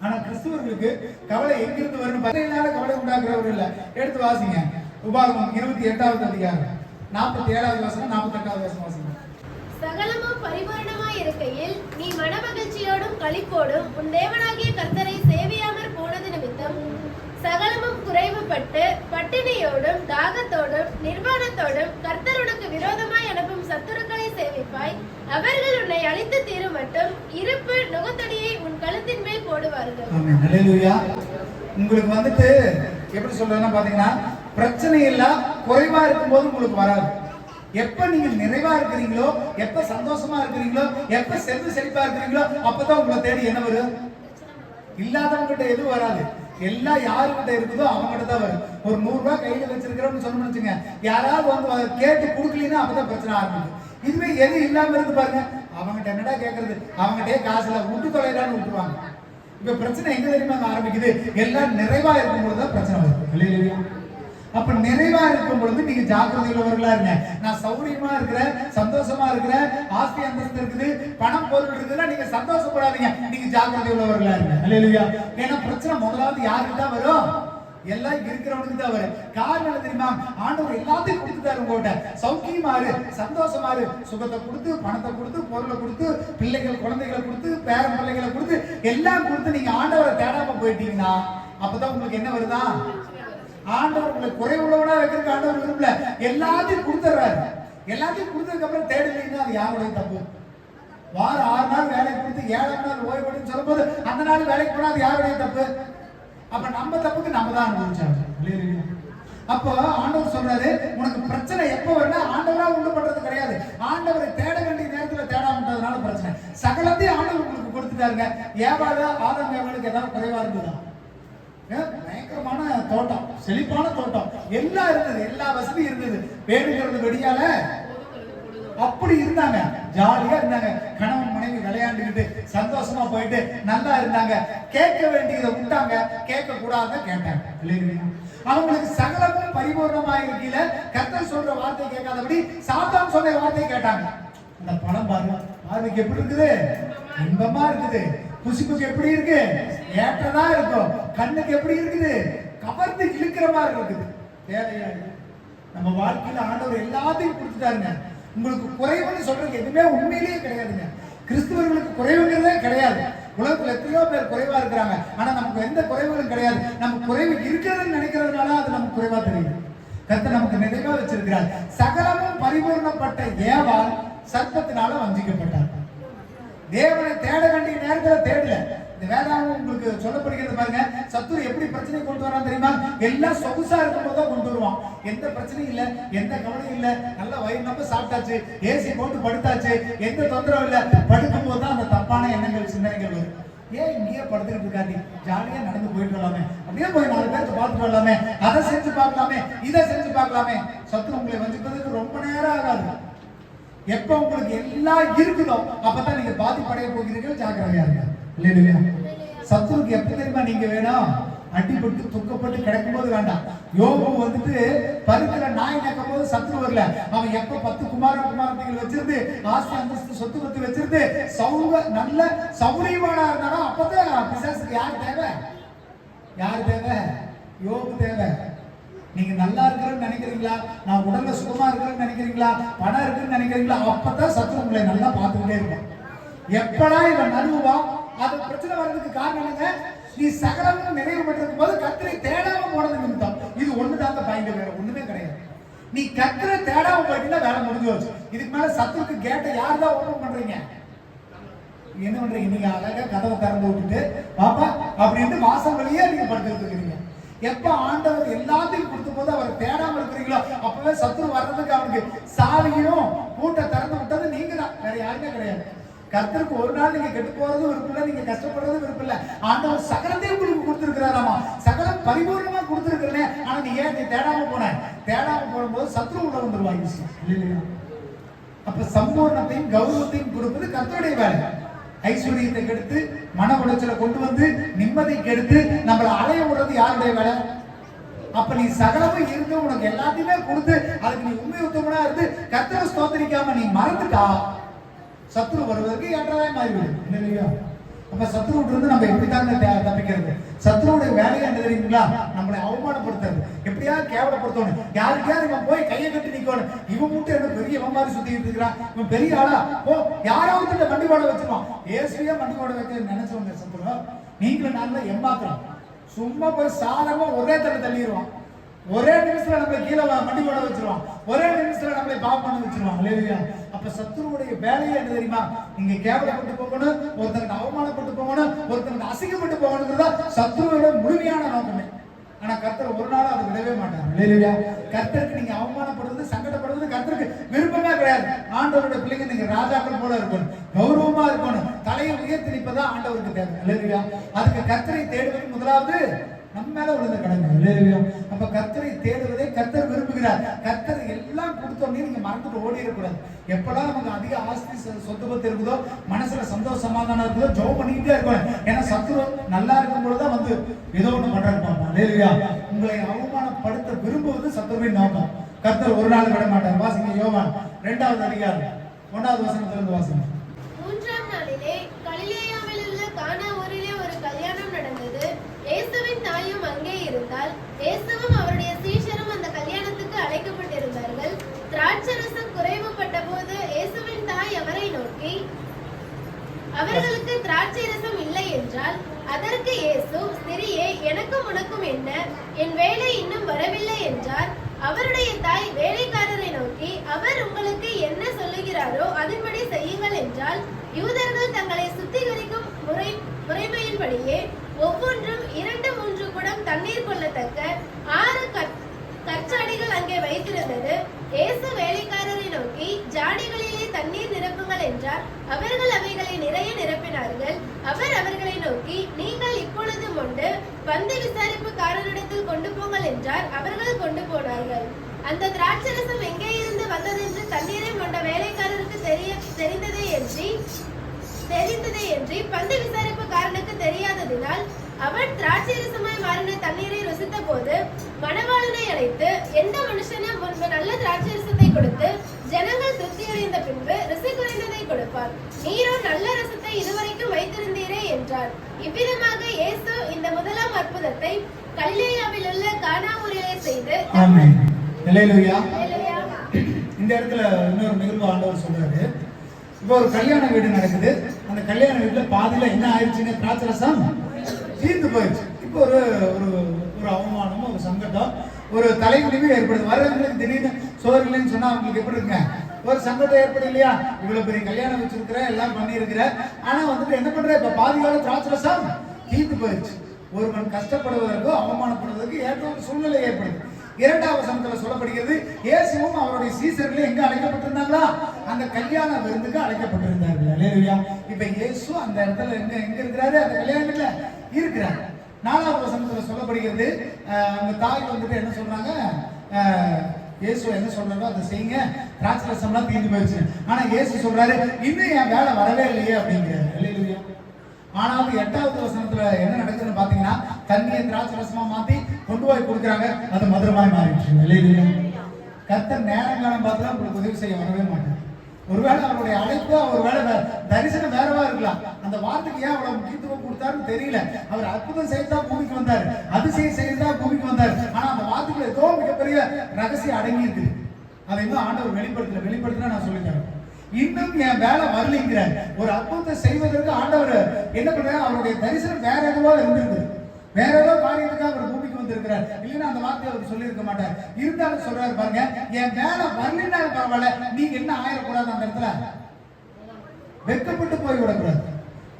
[SPEAKER 1] ஆனா கிறிஸ்துவர்களுக்கு கவலை எங்கிருந்து வரும்? பகையினால கவலை உண்டாக்குறவர் இல்ல. எடுத்து வாசிங்க உபாகமம் 28வது அதிகாரம் 47வது வசனம் 48வது வசனம் வாசிங்க.
[SPEAKER 3] சகலமும் பரிபூரணமாய் இருக்கையில் நீ மனமகிழ்ச்சியோடும் களிப்போடும் உன் தேவனாகிய கர்த்தரை சேவியாமற் போனது நிமித்தம் சகலமும் குறைவுபட்டு பட்டினியோடும் தாகத்தோடும் நிர்வாணத்தோடும் கர்த்தர் உனக்கு விரோதமாய் அனுப்பும் சத்துருக்களை சேவிப்பாய். அவர்கள் உன்னை அழித்து தீரும் மட்டும் இருப்பு நுகத்தடியை உன் கழுத்தின் மேல் போடுவார்கள்.
[SPEAKER 1] ஆமென். ஹல்லேலூயா. உங்களுக்கு வந்துட்டு எப்படி சொல்றேன்னா பாத்தீங்கன்னா, பிரச்சனை எல்லாம் குறைவா இருக்கும்போது உங்களுக்கு வராது. எப்ப நீங்க நிறைவா இருக்கிறீங்களோ, எப்ப சந்தோஷமா இருக்கிறீங்களோ, எப்ப செல்வ செழிப்பா இருக்கிறீங்களோ, அப்பதான் உங்களை தேடி என்ன வரும்? இல்லாதவங்க கிட்ட எதுவும் வராது. எல்லாம் யாருக்கிட்ட இருக்குதோ அவங்ககிட்ட தான் வரும். ஒரு 100 ரூபாய் கையில வச்சிருக்கிறோம்னு சொன்னோம்னு வச்சுங்க, யாராவது வந்து கேட்டு கொடுக்கலன்னா அப்பதான் பிரச்சனை ஆரம்பிக்கும். இதுவே எது இல்லாம இருக்கு பாருங்க, அவங்ககிட்ட என்னடா கேட்கறது, அவங்ககிட்டயே காசு இல்ல, விட்டு தொலைலான்னு விட்டுருவாங்க. இப்ப பிரச்சனை எங்க தெரியுமா ஆரம்பிக்குது? எல்லாம் நிறைவா இருக்கும் பொழுதுதான் பிரச்சனை வருது. இல்லையா? அப்ப நிறைவா இருக்கும் பொழுது நீங்க ஜாக்கிரதை உள்ளவர்களா இருங்க. நான் சௌரியமா இருக்கிறேன், சந்தோஷமா இருக்கிறேன், ஆஸ்தி அந்தஸ்து இருக்குது, பணம் பொருள் இருக்குதுன்னா நீங்க சந்தோஷப்படாதீங்க, நீங்க ஜாக்கிரதை உள்ளவர்களா இருங்க. அல்லேலூயா. ஏன்னா பிரச்சனை முதலாவது யாருக்கு தான் வரும்? எல்லாம் இருக்கிறவனுக்கு தான் வரும். காரணம் என்ன தெரியுமா? ஆண்டவர் எல்லாத்தையும் கொடுத்துட்டாரு. உங்ககிட்ட சௌக்கியமாரு, சந்தோஷமாரு, சுகத்தை கொடுத்து, பணத்தை கொடுத்து, பொருளை கொடுத்து, பிள்ளைகள் குழந்தைகளை கொடுத்து, பேர பிள்ளைகளை கொடுத்து, எல்லாம் கொடுத்து நீங்க ஆண்டவரை தேடாம போயிட்டீங்கன்னா அப்பதான் உங்களுக்கு என்ன வருதா? ஆண்டவர் உங்களை குறைவுள்ளவனா வைக்கிறதுக்கு ஆண்டவர் விரும்பல. எல்லாத்தையும் கொடுத்துறாரு. எல்லாத்தையும் கொடுத்ததுக்கு அப்புறம் தேடலைன்னா அது யாருடைய தப்பு? வாரம் 6 நாள் வேலை கொடுத்து 7ஆம் நாள் ஓய்வு சொல்லும் போது அந்த நாள் வேலைக்கு போனா அது யாருடைய தப்பு? அப்ப நம்ம தப்புக்கு நம்ம தான் அனுபவிச்சாங்க. அப்போ ஆண்டவர் சொல்றாரு, உனக்கு பிரச்சனை எப்ப வரும்னா ஆண்டவரா உண்டு பண்றது கிடையாது. ஆண்டவரை தேட வேண்டிய நேரத்துல தேடாமன்றதுனால பிரச்சனை. சகலத்தையும் ஆண்டவர் உங்களுக்கு கொடுத்துட்டாருங்க. ஏவாளு ஆதாம் ஏவாளுக்கு ஏதாவது குறைவா இருந்ததா? பயங்கரமான தோட்டம், செழிப்பான தோட்டம், எல்லாம் இருந்தது, எல்லா வசதியும் இருந்தது. வேணுங்கிறது வெடியால அப்படி இருந்தாங்க, ஜாலியா இருந்தாங்க. கணவன் மனைவி விளையாண்டுக்கிட்டு சந்தோஷமா போயிட்டு நல்லா இருந்தாங்க. கேட்க வேண்டியதை விட்டாங்க, கேட்க கூடாத கேட்டாங்க. அவங்களுக்கு சகலமும் பரிபூர்ணமா இருக்கீல. கர்த்தர் சொல்ற வார்த்தை கேட்காதபடி சாத்தான் சொல்ற வார்த்தையை கேட்டாங்க. இந்த பழம் பாருங்க, பார்வைக்கு எப்படி இருக்குது? இன்பமா இருக்குது. புசிப்புக்கு எப்படி இருக்கு? ஏற்றதா இருக்கும். கண்ணுக்கு எப்படி இருக்குது? கவர்ந்து இழுக்கிற மாதிரி இருக்குது. தேவையா? நம்ம வாழ்க்கையில ஆண்டவர் எல்லாத்தையும் கொடுத்துட்டாருங்க. உங்களுக்கு குறைவுன்னு சொல்றது எதுவுமே உண்மையிலேயே கிடையாதுங்க. கிறிஸ்துவர்களுக்கு குறைவுங்கிறதே கிடையாது. உலகத்துல எத்தனையோ பேர் குறைவா இருக்கிறாங்க. ஆனா நமக்கு எந்த குறைவுகளும் கிடையாது. நம்ம குறைவு இருக்கிறதுன்னு நினைக்கிறதுனால அது நமக்கு குறைவா தெரியுது. கர்த்தர் நமக்கு நிறைவா வச்சிருக்கிறார். சகலமும் பரிபூர்ணப்பட்ட ஏவாள் சர்ப்பத்தினால வஞ்சிக்கப்பட்டார். தேவனை தேட வேண்டிய நேரத்துல தேடல. இந்த வேதாகம் உங்களுக்கு சொல்லப்படுகிறது பாருங்க. சத்துரு எப்படி பிரச்சனை கொண்டு வரான் தெரியுமா? எல்லாம் சொகுசா இருக்கும் போது கொண்டு வருவான். எந்த பிரச்சனையும் இல்ல, எந்த கவலையும் இல்ல, நல்ல வயிறு நம்ம சாப்பிட்டாச்சு, ஏசி போட்டு படுத்தாச்சு, எந்த தொந்தரவும் இல்ல. படுக்கும் போது தான் அந்த தப்பான எண்ணங்கள் சிந்தனைகள் வரும். ஏன் இங்கேயே படுத்துக்கிட்டு இருக்காட்டி ஜாலியா நடந்து போயிட்டு வரலாமே, அப்படியே போய் 4 பேருக்கு பார்த்துட்டு வரலாமே, அதை செஞ்சு பார்க்கலாமே, இதை செஞ்சு பார்க்கலாமே. சத்துரு உங்களை வஞ்சிப்பதற்கு ரொம்ப நேரம் ஆகாது. எப்ப உங்களுக்கு எல்லாம் இருக்குதோ அப்பதான் நீங்க பாதிப்படைய போகிறீர்கள். ஜாக்கிரதையா இருங்க. இல்லையா? சத்துருக்கு எப்ப தெரியுமா நீங்க வேணும்? அடிபட்டு துக்கப்பட்டு கிடக்கும் போது வேண்டாம். யோபு வந்துட்டு பருக்கிற நாய் நக்கும் போது சத்துரு வரல. அவன் எப்ப 10 குமாரத்திகள் வச்சிருந்து, ஆஸ்தி அந்தஸ்து சொத்து பத்து வச்சிருந்து நல்ல சௌரியமானா இருந்தாலும் அப்பதான் பிசாசுக்கு யார் தேவை? யார் தேவை? யோபு தேவை. நீங்க நல்லா இருக்கிறன்னு நினைக்கிறீங்களா? நான் உடல்ல சுகமா இருக்கிறேன்னு நினைக்கிறீங்களா? பணம் இருக்குன்னு நினைக்கிறீங்களா? அப்பதான் சத்துரு உங்களை நல்லா பார்த்துக்கிட்டே இருப்பான். எப்படா இவன் நடுவா? அது பிரச்சனை வர்றதுக்கு காரணம் என்னங்க? நீ சகலமும் நிறைவு பெற்றிருக்கும் போது கர்த்தரை தேடாம போனது நிமித்தம். இது ஒண்ணுதாங்க பாயிண்ட், வேற ஒண்ணுமே கிடையாது. நீ கர்த்தரை தேடாம போயிட்டீங்கன்னா வேலை முடிஞ்சு வச்சு. இதுக்கு மேல சத்துருக்கு கேட்டை யார் தான் ஓபன் பண்றீங்க? என்ன பண்றீங்க? நீங்க அழகா கதவை திறந்து விட்டுட்டு பாப்பா அப்படின்ட்டு வாசல் வழியே நீங்க படுத்துட்டு இருக்கீங்க. எப்ப ஆண்டவர் எல்லாத்தையும் கொடுத்த போது அவர் தேடாம இருக்கிறீங்களோ அப்பவே சத்துரு வர்றதுக்கு அவனுக்கு சாவியும் பூட்டை திறந்து விட்டது நீங்க தான், வேற யாருமே கிடையாது. கர்த்தருக்கு ஒரு நாள் நீங்க கெட்டு போறதும் விருப்பம் இல்லை, நீங்க கஷ்டப்படுறதும் விருப்பம் இல்லை. ஆண்டவர் சகலத்தையும் உங்களுக்கு கொடுத்திருக்கிறாராமா. சகலம் பரிபூர்ணமா கொடுத்திருக்கிறேன். ஆனா நீ ஏன் நீ தேடாம போன? தேடாம போகும்போது சத்ரு உள்ள வந்துருவாங்க இல்லையா? அப்ப சம்பூர்ணத்தையும் கௌரவத்தையும் கொடுப்பது கர்த்தருடைய வேலை. ஐஸ்வர்யத்தை கெடுத்து மன உளைச்சலை கொண்டு வந்து நிம்மதியை கெடுத்து நம்மளை அலைய விடுறது யாருடைய வேலை? அப்ப நீ சகலமும் இருந்து உனக்கு எல்லாத்தையுமே கொடுத்து அதுக்கு நீ உண்மை உத்தமனா இருந்து கர்த்தரை ஸ்தோத்திரிக்காம நீ மறந்துட்டா சத்ரு வருவதற்கு ஏற்றதா மாறிவிடும் இல்லையா? அப்ப சத்ருவிட்டு இருந்து நம்ம எப்படித்தாங்க தப்பிக்கிறது? சத்ருவுடைய வேலையை என்ன தெரியுங்களா? நம்மளை அவமானப்படுத்துறது, எப்படியாவது கேவலப்படுத்தணும். யாருக்கையாவது இவன் போய் கையை கட்டி நிக்கணும். இவன் மட்டும் என்ன பெரிய இவன் மாதிரி சுத்திட்டு இருக்கிறான், இவன் பெரிய ஆளா, ஓ யாராவது வண்டி போட வச்சிருவான். ஏசியா வண்டி போட வைக்க நினைச்சவங்க சத்ரு நீங்களும் நல்லா ஏமாத்துறோம். சும்மா போய் சாதாரணமா ஒரே தள்ளிடுவான். ஒரே நிமிஷத்துல நம்மளை கீழே வண்டி போட வச்சிருவான். ஒரே நிமிஷத்துல நம்மளை பாவம் பண்ண வச்சிருவான் இல்லையா? அப்ப சத்ருவுடைய வேலையை என்ன தெரியுமா? நீங்க கேவலப்பட்டு போகணும், ஒருத்தருக்கு அவமானப்பட்டு போகணும், ஒருத்தருக்கு அசிங்கப்பட்டு போகணுங்கிறதா சத்ருவோட முழுமையான நோக்கமே. ஆனா கர்த்தர் ஒரு நாள் அதை விடவே மாட்டார் இல்லையா? கர்த்தருக்கு நீங்க அவமானப்படுறது சங்கடப்படுறது கர்த்தருக்கு விருப்பமே கிடையாது. ஆண்டவருடைய பிள்ளைங்க நீங்க ராஜாக்கள் போல இருக்கணும், கௌரவமா இருக்கணும், தலையை உயர்த்தி நிற்பதான் ஆண்டவருக்கு தேவை இல்லையா? அதுக்கு கர்த்தரை தேடுவது முதலாவது நம்ம மேல விழுந்த கடமை இல்லையா? அப்ப கர்த்தரை தேடுவதை கர்த்தர் விரும்புகிறார். கர்த்தர் எல்லாம் கொடுத்தோன்னே நீங்க மறந்துட்டு ஓடிடக்கூடாது. எப்பெல்லாம் நமக்கு அதிக ஆஸ்தி சொத்து பத்து இருக்குதோ, மனசுல சந்தோஷ சமாதானம் இருக்குதோ, ஜெபம் பண்ணிக்கிட்டே இருக்கணும். ஏன்னா சத்துரு நல்லா இருக்கும் பொழுதுதான் வந்து ஏதோ ஒண்ணு பண்றாங்க இல்லையா? உங்களை அவமானப்படுத்த விரும்புவது சத்துருவின் நோக்கம். கர்த்தர் ஒரு நாள் விட மாட்டார். வாசிங்க யோவான் 2வது அதிகாரம் 1வது வசனத்திலிருந்து வாசிங்க.
[SPEAKER 3] அவர்களுக்கு திராட்சை ரசம் இல்லை என்றால், அதற்கு இயேசு, ஸ்திரியே, எனக்கும் உனக்கும் என்ன? என் வேலை இன்னும் வரவில்லை என்றார். அவருடைய தாய் வேலைக்காரரை நோக்கி, அவர் உங்களுக்கு என்ன சொல்லுகிறாரோ அதன்படி செய்யுங்கள் என்றால், யூதர்கள் தங்களை சுத்திகரிக்கும் முறைமையின்படியே ஒவ்வொன்றும் 2-3 குடம் தண்ணீர் கொள்ளத்தக்க 6 கற்சாடிகள் அங்கே வைத்திருந்தது. இயேசு வேலைக்காரரை நோக்கி, ஜாடிகளிலே தண்ணீர் நிரப்புங்கள் என்றார். அவர்கள் அவைகளை நிறைய நிரப்பினார்கள். அவர் அவர்களை நோக்கி, நீங்கள் இப்பொழுது கொண்டு பந்தி விசாரிப்புக்காரரிடத்தில் கொண்டு போங்கள் என்றார். அவர்கள் கொண்டு போனார்கள். அந்த திராட்சரசம் எங்கே இருந்து வந்ததென்று தண்ணீரை கொண்ட வேலைக்காரருக்கு தெரிந்ததே என்று பந்தி விசாரிப்புக்காரனுக்கு தெரியாததினால், அவன் திராட்சரசமாய் மாறின தண்ணீரை ருசித்த போது மணவாளனை அழைத்து, எந்த மனுஷனும் முன்பு நல்ல திராட்சரசத்தை கொடுத்து ஜனங்கள் திருப்தியடைந்த பின்பு ருசி குறைந்ததை கொடுப்பார்? நீரோ நல்ல ரசத்தை இதுவரைக்கும் வைத்திருந்தீரே என்றார். இவ்விதமாக இயேசு இந்த முதலாம் அற்புதத்தை கலிலேயாவில் உள்ள கானா ஊரிலே செய்து,
[SPEAKER 1] இந்த இடத்துல இன்னொரு நிகழ்வு ஆண்டவர் சொல்றாரு. இப்போ ஒரு கல்யாண வீடு நடக்குது. அந்த கல்யாண வீட்டுல பாதியில என்ன ஆயிடுச்சுங்க? திராட்சை ரசம் தீர்ந்து போயிடுச்சு. இப்போ ஒரு ஒரு அவமானமும் ஒரு சங்கடம், ஒரு தலைமுடிவு ஏற்படுது. வரவங்களுக்கு திடீர்னு சோறு இல்லைன்னு சொன்னா அவங்களுக்கு எப்படி இருக்குங்க? ஒரு சங்கடம் ஏற்படும் இல்லையா? இவ்வளவு பெரிய கல்யாணம் வச்சிருக்கிற, எல்லாம் பண்ணிருக்கிற, ஆனா வந்துட்டு என்ன பண்ற? இப்ப பாதியோட திராட்சை ரசம் தீர்ந்து போயிடுச்சு. ஒருவன் கஷ்டப்படுவதற்கோ அவமானப்படுவதற்கு ஏற்ற ஒரு சூழ்நிலை ஏற்படுது. 2வது வசனத்துல சொல்லப்படுகிறது, இயேசுவும் அவருடைய சீசர்களும் எங்க அழைக்கப்பட்டிருந்தாங்களா? அந்த கல்யாண விருந்துக்கு அழைக்கப்பட்டிருந்தார்கள். அல்லேலூயா. இப்ப இயேசு அந்த இடத்துல எங்க இருக்கிறாரு? அந்த கல்யாண வீட்டுல இருக்கிறார். 4வது வசனத்துல சொல்லப்படுகிறது, அந்த தாய் வந்துட்டு என்ன சொல்றாங்க? இயேசு என்ன சொல்றாரோ அதை செய்யுங்க, திராட்சை ரசம்லாம் தீர்ந்து போயிடுச்சு. ஆனா இயேசு சொல்றாரு, இன்னும் என் வேலை வரவே இல்லையே அப்படிங்கிறாரு. அல்லேலூயா. ஆனாலும் 8வது வசனத்துல என்ன நடக்குதுன்னு பாத்தீங்கன்னா, தண்ணியை திராட்சை ரசமா மாத்தி கொண்டு போய் கொடுக்குறாங்க. அது மதுரமாய் மாறிடுச்சு. கர்த்தர் நேரங்காலம் பார்த்து உங்களுக்கு உதவி செய்ய வரவே மாட்டார். ஒருவேளை அவருடைய அழைப்பு, ஒருவேளை தரிசனம் வேறவா இருக்கலாம். அந்த வார்த்தைக்கு ஏன் அவ்வளவு முக்கியத்துவம் கொடுத்தாருன்னு தெரியல. அவர் அற்புதம் செய்தா பூமிக்கு வந்தார், அதிசயம் செய்தா பூமிக்கு வந்தார். ஆனா அந்த வார்த்தைக்குள்ள ஏதோ மிகப்பெரிய ரகசியம் அடங்கி இருக்கு. அதை இன்னும் ஆண்டவர் வெளிப்படுத்தினா நான் சொல்லித்தரேன். இன்னும் என் வேலை வரலைங்கிறார். ஒரு அற்புதத்தை செய்வதற்கு ஆண்டவர் என்ன பண்றாரு? அவருடைய தரிசனம் வேற எதுவோ இருந்திருக்கு, வேற ஏதோ காரியத்துக்காக அவர் பூமிக்கு வந்திருக்கிறார். இல்லைன்னா அந்த வார்த்தையை அவர் சொல்லி இருக்க மாட்டார். இருந்தாலும் சொல்றாரு பாருங்க, என் வேலை வரலைன்னாலும் பரவாயில்ல, நீங்க என்ன ஆயிடக்கூடாது? அந்த இடத்துல வெட்கப்பட்டு போய்விடக்கூடாது,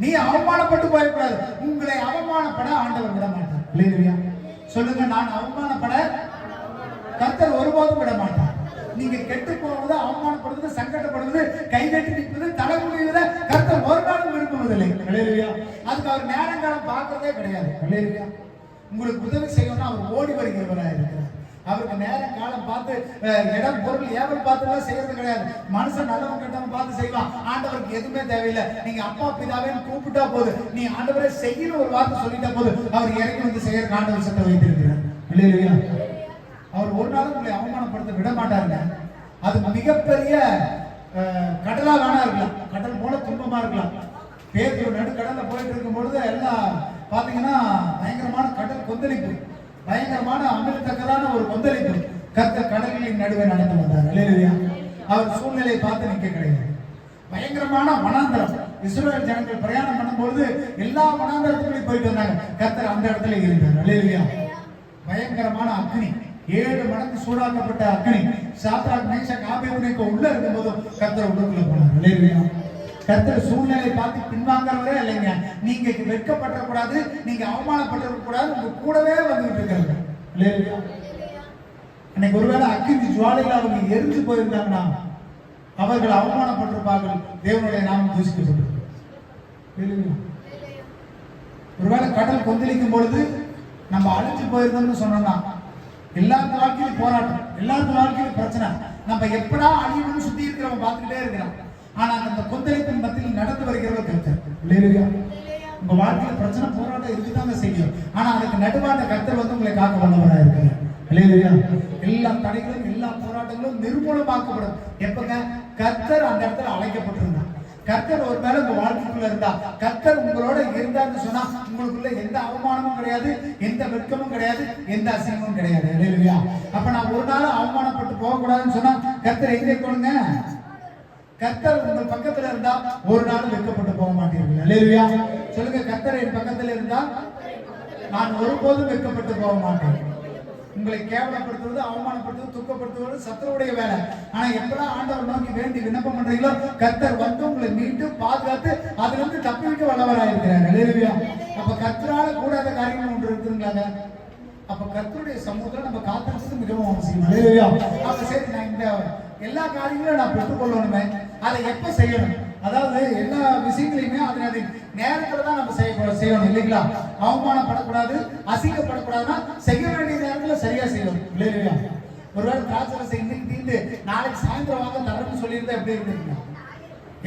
[SPEAKER 1] நீ அவமானப்பட்டு போயிடக்கூடாது. உங்களை அவமானப்பட ஆண்டவர் விட மாட்டார். இல்லையா? சொல்லுங்க, நான் அவமானப்பட கர்த்தர் ஒருபோதும் விட மாட்டார். நீங்க கெட்டு போவது, அவமானப்படுவது, சங்கடப்படுவது, கைகட்டி நிற்பது, தலைமுடிவதை கர்த்தர் ஒரு நாளும் விரும்புவதில்லை. அல்லேலூயா. அதுக்கு அவர் நேரங்காலம் பார்க்கறதே கிடையாது. அல்லேலூயா. உங்களுக்கு உதவி செய்யணும்னா அவர் ஓடி வருகிறவராக இருக்கிறார். அவருக்கு நேரம் காலம் பார்த்து இடம் பொருள் ஏவல் பார்த்துலாம் செய்யறது கிடையாது. மனுஷன் நல்லவன் கெட்டவன் பார்த்து செய்வான். ஆண்டவருக்கு எதுவுமே தேவையில்லை. நீங்க அப்பா பிதாவேன்னு கூப்பிட்டா போது, நீ ஆண்டவரை செய்யணும் ஒரு வார்த்தை சொல்லிட்டா போது, அவர் இறங்கி வந்து செய்யற ஆண்டவர் சட்டை வைத்திருக்கிறார். அல்லேலூயா. அவர் ஒரு நாளும் உங்களை அவமானப்படுத்த விட மாட்டாருங்க. அது மிகப்பெரிய கடலா வேணா இருக்கலாம், கடல் போல துன்பமா இருக்கலாம். பேதுரு நடுக்கடல்ல போயிட்டு இருக்கும் பொழுது எல்லாம் பாத்தீங்கன்னா பயங்கரமான கடல் கொந்தளிப்பு, பயங்கரமான அமிழ்த்தக்கதான ஒரு கொந்தளிப்பு. கர்த்தர் கடலின் நடுவே நடந்து வந்தார். அல்லேலூயா. அவர் சூழ்நிலையை பார்த்து நிக்க கிடையாது. பயங்கரமான வனாந்தரம். இஸ்ரவேல் ஜனங்கள் பிரயாணம் பண்ணும்போது எல்லா வனாந்தரத்துக்குள்ளேயும் போயிட்டு வந்தாங்க. கர்த்தர் அந்த இடத்துல இருந்தார். அல்லேலூயா. பயங்கரமான அக்னி, 7 மடங்கு சூடாக்கப்பட்ட அக்னி. சாத்ராக், மேஷாக், ஆபேத்நேகோ உள்ள இருக்கும்போது கர்த்தர் உள்ளுக்குள்ள போனார். அல்லேலூயா. கர்த்தர் சூழ்நிலை பார்த்து பின்வாங்கறவரே இல்லைங்க. நீங்க வெட்கப்பட கூடாது, நீங்க அவமானப்பட கூடாது, உங்க கூடவே வந்துட்டு இருக்காங்க. அல்லேலூயா. அன்னைக்கு ஒருவேளை அக்கினி ஜுவாலையில அவங்க எரிஞ்சு போயிருந்தாங்கன்னா அவர்கள் அவமானப்பட்டிருப்பார்கள், தேவனுடைய நாமம் தூசிக்கப்பட்டிருக்கும். ஒருவேளை கடல் கொந்தளிக்கும் பொழுது நம்ம அழிஞ்சு போயிருந்தோம்னு சொன்னோம்னா, எல்லாத்து வாழ்க்கையிலும் போராட்டம், எல்லாத்து வாழ்க்கையிலும் பிரச்சனை, நம்ம எப்படா அழிவுன்னு சுத்தி இருக்கிறவங்க பார்த்துக்கிட்டே இருக்கிறோம். ஆனா அந்த கொந்தளிப்பின் மத்தியில் நடந்து வருகிறவர் கர்த்தர். அல்லேலூயா. உங்க வாழ்க்கையில பிரச்சனை, போராட்டம் இருக்குதாங்க செய்யும். ஆனா அதுக்கு நடுவான கர்த்தர் வந்து உங்களை காக்க வல்லவராக இருக்கிறார். அல்லேலூயா. எல்லா தடைகளும், எல்லா போராட்டங்களும் நிர்மூலமாக்கப்படும். எப்பங்க? கர்த்தர் அந்த இடத்துல அழைக்கப்பட்டிருந்தார். கர்த்தர் ஒரு மேல உங்க வாழ்க்கைக்குள்ள இருந்தா, கர்த்தர் உங்களோட இருந்தாருன்னு சொன்னா உங்களுக்குள்ள எந்த அவமானமும் கிடையாது, எந்த வெட்கமும் கிடையாது, எந்த அசிங்கமும் கிடையாது. அல்லேலூயா. அப்ப நான் ஒரு நாள் அவமானப்பட்டு போக கூடாதுன்னு சொன்னா கர்த்தர் எங்க இருக்கணுங்க? கர்த்தர் உங்கள் பக்கத்துல இருந்தா ஒரு நாள் வெட்கப்பட்டு போக மாட்டீர்கள். அல்லேலூயா. சொல்லுங்க, கர்த்தர் என் பக்கத்தில் இருந்தால் நான் ஒருபோதும் வெட்கப்பட்டு போக மாட்டேன். உங்களை கேவலப்படுத்துவது, அவமானப்படுத்துவது, துக்கப்படுத்துவது சத்துருடைய வேலை. ஆனா எப்பெல்லாம் ஆண்டவர் நோக்கி வேண்டி விண்ணப்பம் பண்றீங்களோ கர்த்தர் வந்து உங்களை மீட்டு பாதுகாத்து அதுல இருந்து தப்பி விட்டு வல்லவராயிருக்கிறார். அல்லேலூயா. அப்ப கர்த்தரால கூடாத காரியங்கள் ஒன்று இருக்குதுங்களாங்க. அப்ப கர்த்தருடைய சமூகத்துல நம்ம காத்திருக்கிறது மிகவும் அவசியம். அல்லேலூயா. அப்ப சரி, நான் இந்த எல்லா காரியங்களும் நான் பெற்றுக்கொள்ளணுமே, அதை எப்ப செய்யணும்? அதாவது எல்லா விஷயங்களையுமே அதனது நேரத்துல தான் நம்ம செய்யணும் இல்லைங்களா? அவமானப்படக்கூடாது, அசிங்கப்படக்கூடாதுன்னா செய்ய வேண்டிய நேரத்துல சரியா செய்யணும் இல்லையா? ஒருவேளை திராட்சரசை இன்னைக்கு தீர்ந்து நாளைக்கு சாயந்தரம் வாங்க தரணும்னு சொல்லியிருந்தா எப்படி இருக்குங்களா?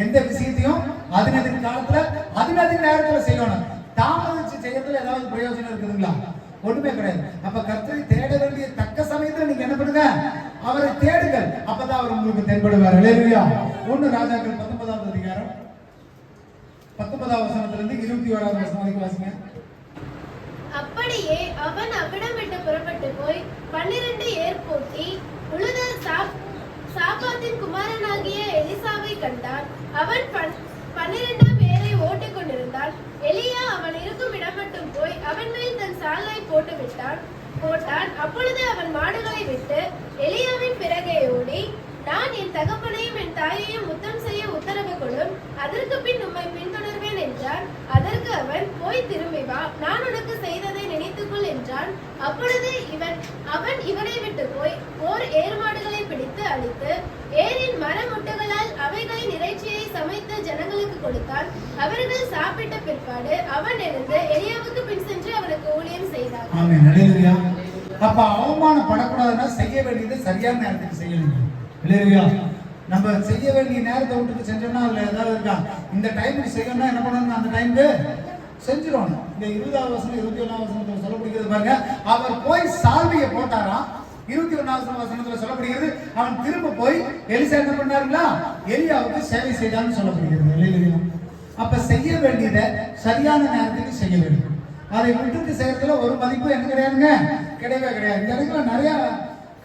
[SPEAKER 1] எந்த விஷயத்தையும் அதனது காலத்துல அதனது நேரத்துல செய்யணும். தாமதிச்சு செய்யறதுல ஏதாவது பிரயோஜனம் இருக்குதுங்களா? ஒண்ணுமே கிடையாது. அப்ப கர்த்தரை தேட வேண்டிய தக்க சமயத்துல நீங்க என்ன பண்ணுங்க, அவரை தேடுங்கள். அப்பதான் அவர் உங்களுக்கு தென்படுவார். அல்லேலூயா. 1 ராஜாக்கள் 19ஆம் அதிகாரம் 19ஆம் வசனத்திலிருந்து 21ஆம் வசனம் வரைக்கும் வாசிங்க.
[SPEAKER 3] அப்படியே அவன் அவ்விடம் விட்டு புறப்பட்டு போய் 12 ஏர் பூட்டி உழுத சாப்பாத்தின் குமாரனாகிய எலிசாவை கண்டான். அவன் 12ஆம் ஏரை ஓட்டிக் கொண்டிருந்தான். எலியா அவன் இருக்கும் இடம் மட்டும் போய் அவன் மேல் தன் சாலை போட்டான். அப்பொழுது அவன் மாடுகளை விட்டு எலியாவின் பிறகே ஓடி, நான் என் தகப்பனையும் என் தாயையும் முத்தம் செய்ய உத்தரவு கொடும், அதற்கு பின் உம்மை பின்தொடர்வேன் என்றான். அதற்கு அவன், போய் திரும்பி வா, நான் உனக்கு செய்ததை நினைத்துக்கொள் என்றான். அப்பொழுது அவன் இவனை விட்டு போய் ஓர் ஏர்மாடுகளை பிடித்து அழித்து ஏரின் மரமுட்டுகளால் அவைகளின் இறைச்சியை சமைத்து ஜனங்களுக்கு கொடுத்தான். அவர்கள் சாப்பிட்ட பிற்பாடு அவன் எழுந்து எலியாவுக்கு பின் சென்று அவனுக்கு ஊழியம் செய்தான்.
[SPEAKER 1] ஆமென். அல்லேலூயா. அப்ப அவமானப்படக்கூடாதுன்னா செய்ய வேண்டியது சரியான நேரத்துக்கு செய்யணும். இல்லையா? நம்ம செய்ய வேண்டிய நேரத்தை விட்டுட்டு செஞ்சோம்னா அதுல ஏதாவது இருக்கா? இந்த டைமுக்கு செய்யணும்னா என்ன பண்ணணும், அந்த டைமுக்கு செஞ்சிடணும். இந்த 20ஆம் வசனம் 21ஆம் வசனத்துல சொல்லப்படுகிறது பாருங்க. அவர் போய் சால்வையை போட்டாராம். 21ஆம் வசனத்துல சொல்லப்படுகிறது அவன் திரும்ப போய் எலிசா என்ன பண்ணாருங்களா, எலியாவுக்கு சேவை செய்தான்னு சொல்லப்படுகிறது. இல்லையா? அப்ப செய்ய வேண்டியதை சரியான நேரத்துக்கு செய்ய வேண்டும். அதை விட்டுட்டு செய்யறதுல ஒரு மதிப்பு என்ன கிடையாதுங்க, கிடையவே கிடையாது. இந்த இடத்துல நிறைய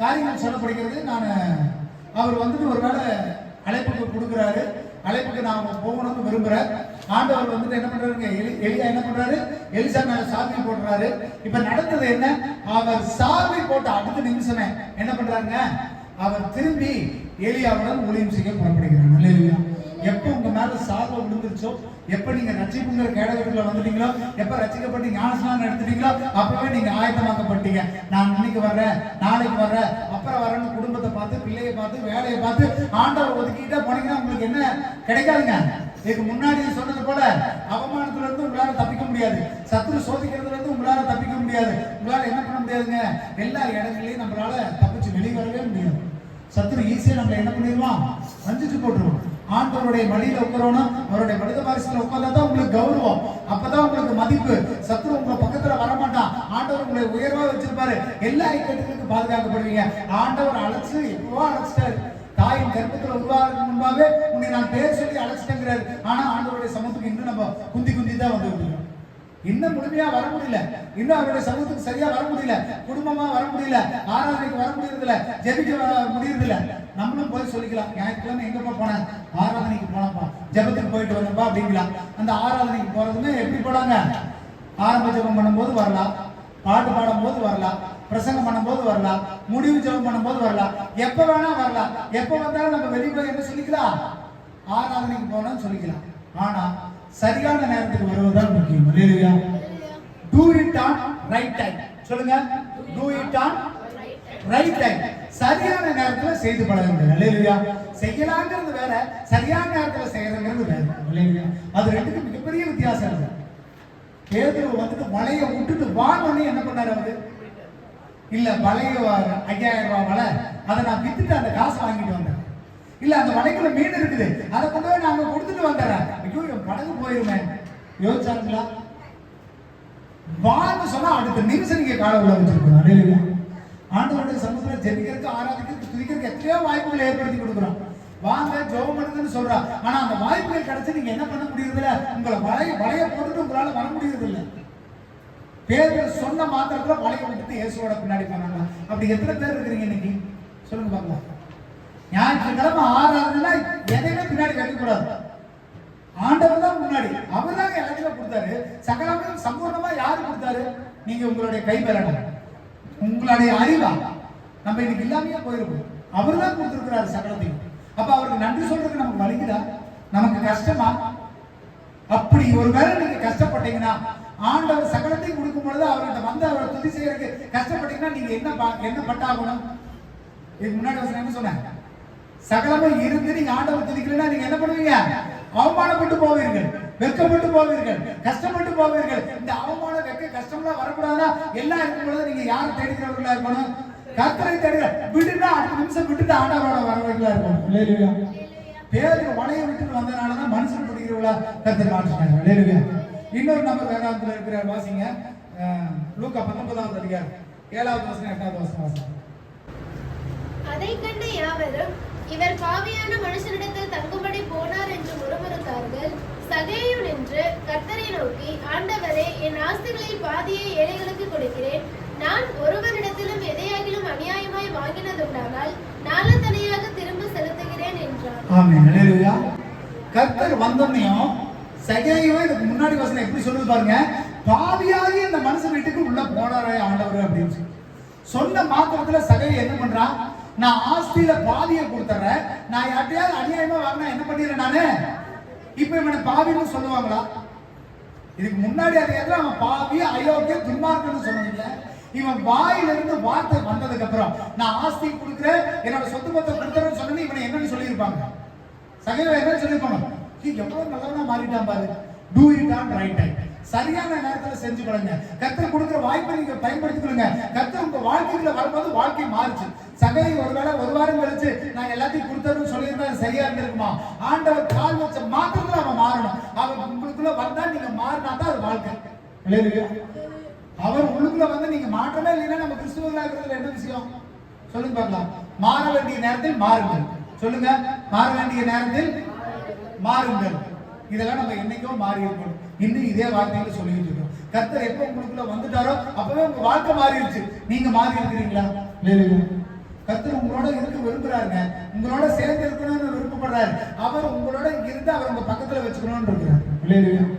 [SPEAKER 1] காரியங்கள் சொல்லப்படுகிறது. நான் அவர் வந்துட்டு ஒருவேளை அழைப்புக்கு கொடுக்குறாரு, அழைப்புக்கு நான் போகணும்னு விரும்புறேன். ஆண்டவர் வந்துட்டு என்ன பண்றாருங்க, எலியா என்ன பண்றாரு, எலிசா மேல சால்வை போடுறாரு. இப்ப நடந்தது என்ன, அவர் சால்வை போட்ட அடுத்த நிமிஷமே என்ன பண்றாருங்க, அவர் திரும்பி எலியாவுடன் ஊழியம் செய்ய புறப்படுகிறார். அல்லேலூயா. எப்ப உங்க மேல சால்வை விழுந்துருச்சோ, எப்ப நீங்க ரட்சிப்புங்கிற கேடகத்துல வந்துட்டீங்களோ, எப்ப ரட்சிக்கப்பட்டு ஞானஸ்நானம் எடுத்துட்டீங்களோ, அப்பவே நீங்க ஆயத்தமாக்கப்பட்டீங்க. நான் இன்னைக்கு வர்றேன், நாளைக்கு வர்றேன், அப்புறம் வரேன்னு குடும்பத்தை பார்த்து, பிள்ளையை பார்த்து, வேலையை பார்த்து ஆண்டவர் ஒதுக்கிட்டே போனீங்கன்னா உங்களுக்கு என்ன கிடைக்காதுங்க. இதுக்கு முன்னாடி சொன்னது போல அவமானத்துல இருந்து உங்களால தப்பிக்க முடியாது, சத்துரு சோதிக்கிறதுல இருந்து உங்களால தப்பிக்க முடியாது, உங்களால என்ன பண்ண முடியாதுங்க, எல்லா இடங்களையும் நம்மளால தப்பிச்சு வெளியே வரவே முடியாது. சத்துரு ஈஸியா நம்மள என்ன பண்ணிடுவான், வஞ்சிச்சு போட்டுருவோம். ஆண்டவருடைய மடியில உட்காரணும், அவருடைய மனித வாரிசுல உட்கார்ந்தாதான் உங்களுக்கு கௌரவம், அப்பதான் உங்களுக்கு மதிப்பு. சத்துரு உங்க பக்கத்துல வரமாட்டான். ஆண்டவர் உங்களை உயர்வா வச்சிருப்பாரு, எல்லா ஐக்கட்டுகளுக்கும் பாதுகாக்கப்படுவீங்க. ஆண்டவர் அழைச்சு எப்பவோ அழைச்சிட்டாரு. தாயின் கர்ப்பத்துல உருவாகிறதுக்கு முன்பாவே உன்னை நான் பேர் சொல்லி அழைச்சிட்டேங்கிறாரு. ஆனா ஆண்டவருடைய சமூகத்துக்கு இன்னும் நம்ம குந்தி தான் வந்து இன்னும் முழுமையா வர முடியல, இன்னும் அவருடைய சமூகத்துக்கு சரியா வர முடியல, குடும்பமா வர முடியல, ஆராதனைக்கு வர முடியறதில்ல, ஜெபிக்க முடியறதில்ல. நம்மளும் போய் சொல்லிக்கலாம், ஞாயிற்றுக்கிழமை எங்கப்பா போனேன், ஆராதனைக்கு போனப்பா, ஜெபத்துக்கு போயிட்டு வரப்பா அப்படிங்களா. அந்த ஆராதனைக்கு போறதுமே எப்படி போலாங்க, ஆரம்ப ஜெபம் பண்ணும்போது வரலாம், பாட்டு பாடும் போது வரலாம், பிரசங்கம் பண்ணும்போது வரலாம், முடிவு ஜெபம் பண்ணும்போது வரலாம், எப்ப வேணா வரலாம். எப்ப வந்தாலும் நம்ம வெளியே போய் என்ன சொல்லிக்கலாம், ஆராதனைக்கு போனோம்னு சொல்லிக்கலாம். ஆனா சரியான நேரத்துக்கு வருவதுதான் முக்கியம். அல்லேலூயா. Do it on right time. சொல்லுங்க, do it on right time. சரியான நேரத்துல செய்து பழகுங்க. அல்லேலூயா. செய்யலாங்கிறது வேற, சரியான நேரத்துல செய்யறதுங்கிறது வேற. அல்லேலூயா. அது ரெண்டுக்கும் மிகப்பெரிய வித்தியாசம் இருக்கு. பேதுரு வந்துட்டு வலையை விட்டுட்டு வாங்கணும்னு என்ன பண்ணாரு அவரு, இல்ல வலைய 5000 ரூபாய் வலை, அதை நான் வித்துட்டு அந்த காசை வாங்கிட்டு வந்தேன். இல்ல அந்த வலைக்குள்ள மீன் இருக்குது, அதை கொண்டு போய் நாங்க கொடுத்துட்டு வந்துடுறேன். ஐயோ என் படகு போயிருமே, யோசிச்சாங்களா? வாங்க சொன்னா அடுத்த நிமிஷம் நீங்க கால உள்ள வச்சிருக்கணும். அல்லேலூயா. ஆண்டவருடைய சமூகத்துல ஜெபிக்கிறதுக்கு, ஆராதிக்கிறதுக்கு, துதிக்கிறதுக்கு எத்தனையோ வாய்ப்புகளை ஏற்படுத்தி கொடுக்குறோம். வாங்க ஜெபம் பண்ணுங்கன்னு சொல்றா. ஆனா அந்த வாய்ப்புகள் கிடைச்சு நீங்க என்ன பண்ண முடியறதில்ல, உங்களை வலைய போட்டுட்டு உங்களால வர முடியறதில்ல. பேர் சொன்ன மாத்திரத்துல வலைய விட்டுட்டு இயேசுவோட பின்னாடி போனாங்க. அப்படி எத்தனை பேர் இருக்கிறீங்க இன்னைக்கு சொல்லுங்க பாக்கலாம். ஞாயிற்றுக்கிழமை ஆராதனை எதையுமே பின்னாடி வைக்க கூடாது. ஆண்டவர் தான் முன்னாடி, அவர் தான் கொடுத்தாரு. சகலமும் சம்பூர்ணமா யாரு கொடுத்தாரு? நீங்க உங்களுடைய கைபலன், உங்களுடைய அறிவா. நம்ம இன்னைக்கு இல்லாமையே போயிருக்கோம். அவர் தான் கொடுத்திருக்கிறாரு சகலத்தையும். அப்ப அவருக்கு நன்றி சொல்றதுக்கு நமக்கு வலிக்குதா? நமக்கு கஷ்டமா? அப்படி ஒருவேளை நீங்க கஷ்டப்பட்டீங்கன்னா, ஆண்டவர் சகலத்தையும் கொடுக்கும் பொழுது அவர்கிட்ட வந்து அவரை துதி செய்யறதுக்கு கஷ்டப்பட்டீங்கன்னா நீங்க என்ன பட்டாகணும்? இதுக்கு முன்னாடி என்ன சொன்னேன்? சகலமும் இருந்து நீங்க ஆண்டவர் துதிக்கலைன்னா நீங்க என்ன பண்ணுவீங்க? அவமானப்பட்டு போவீர்கள், வெட்கப்பட்டு போவீர்கள், கஷ்டப்பட்டு போவீர்கள். இந்த அவமானம், வெட்க, கஷ்டம்லாம் வரக்கூடாதா? எல்லாம் இருக்கும் பொழுது நீங்க யாரை தேடுகிறவர்களா இருக்கணும்? கர்த்தரை தேடுங்க. விட்டுனா அடுத்த நிமிஷம் விட்டுட்டு ஆண்டவரோட வரவர்களா இருக்கணும். அல்லேலூயா. பேரு வளைய விட்டுட்டு வந்தனாலதான் மனுஷன் பிடிக்கிறவங்களா கர்த்தர் மாற்றினாங்க. அல்லேலூயா. இன்னொரு நம்பர் வேதாந்தத்துல இருக்கிற வாசிங்க, லூக்கா 19வது அதிகாரம் 7வது வசனம் 8வது வசனம் வாசிங்க.
[SPEAKER 3] அதை கண்ட யாவரும் இவர் பாவியான மனுஷனிடத்தில் தங்கும்படி போனார் என்று முறுமுறுத்தார்கள். சகேயு நின்று கர்த்தரை நோக்கி, ஆண்டவரே, என் ஆஸ்திகளில் பாதியை ஏழைகளுக்கு கொடுக்கிறேன். நான் ஒருவரிடத்திலும் எதையாகிலும் அநியாயமாய் வாங்கினதுண்டானால் நாளத்தனையாக திரும்ப செலுத்துகிறேன் என்றார்.
[SPEAKER 1] ஆமென். அல்லேலூயா. கர்த்தர் வந்தோன்னையும் சகேயுவை இதுக்கு முன்னாடி வசனம் எப்படி சொல்லுது பாருங்க. பாவியாகி இந்த மனுஷன் வீட்டுக்கு உள்ள போனாரே ஆண்டவர் அப்படின்னு சொன்ன மாத்திரத்துல சகேயு என்ன பண்றான்? நான் ஆஸ்தியில பாதியை கொடுத்துறேன், நான் யார்ட்டையாவது அநியாயமா வாங்கினா என்ன பண்ணிடுறேன் நானு? இப்ப இவனை பாவின்னு சொல்லுவாங்களா? இதுக்கு முன்னாடி அது எதுவும் அவன் பாவி, அயோக்கிய, துன்மார்க்கன்னு சொன்னதில்லை. இவன் வாயிலிருந்து வார்த்தை வந்ததுக்கு அப்புறம் நான் ஆஸ்தி கொடுக்குறேன், என்னோட சொத்து பத்தை கொடுத்துறேன்னு சொன்னது இவனை என்னன்னு சொல்லியிருப்பாங்க? சகைவ என்ன சொல்லியிருப்பாங்க? எவ்வளவு நல்லவனா மாறிட்டான் பாரு. Do it on right time. சரியான நேரத்துல செஞ்சு கொள்ளுங்க. கர்த்தர் கொடுக்கிற வாய்ப்பை நீங்க பயன்படுத்திக் கொள்ளுங்க. கர்த்தர் உங்க வாழ்க்கைக்குள்ள வரும்போது வாழ்க்கை மாறுச்சு. சகை ஒருவேளை ஒரு வாரம் கழிச்சு நான் எல்லாத்தையும் கொடுத்தேன்னு சொல்லியிருந்தா சரியா இருந்திருக்குமா? ஆண்டவர் கால் வச்ச மாத்திரத்துல அவன் மாறணும். அவன் உங்களுக்குள்ள வந்தா நீங்க மாறினா தான் அது வாழ்க்கை. அவர் உள்ளுக்குள்ள வந்து நீங்க மாற்றமே இல்லைன்னா நம்ம கிறிஸ்துவர்களா இருக்கிறதுல என்ன விஷயம் சொல்லுங்க பார்க்கலாம். மாற வேண்டிய நேரத்தில் மாறுங்கள். சொல்லுங்க, மாற வேண்டிய நேரத்தில் மாறுங்கள். இதெல்லாம் நம்ம என்னைக்கோ மாறி இருக்கணும். இன்னும் இதே வார்த்தையில சொல்லிட்டு இருக்கோம். கர்த்தர் எப்ப உங்களுக்குள்ள வந்துட்டாரோ அப்பவே உங்க வாழ்க்கை மாறிடுச்சு. நீங்க மாறி இருக்கிறீங்களா? கர்த்தர் உங்களோட இருக்க விரும்புறாருங்க. உங்களோட சேர்ந்து இருக்கணும்னு விருப்பப்படுறாரு. அவர் உங்களோட இருந்து அவர் உங்க பக்கத்துல வச்சுக்கணும்னு இருக்கிறார்.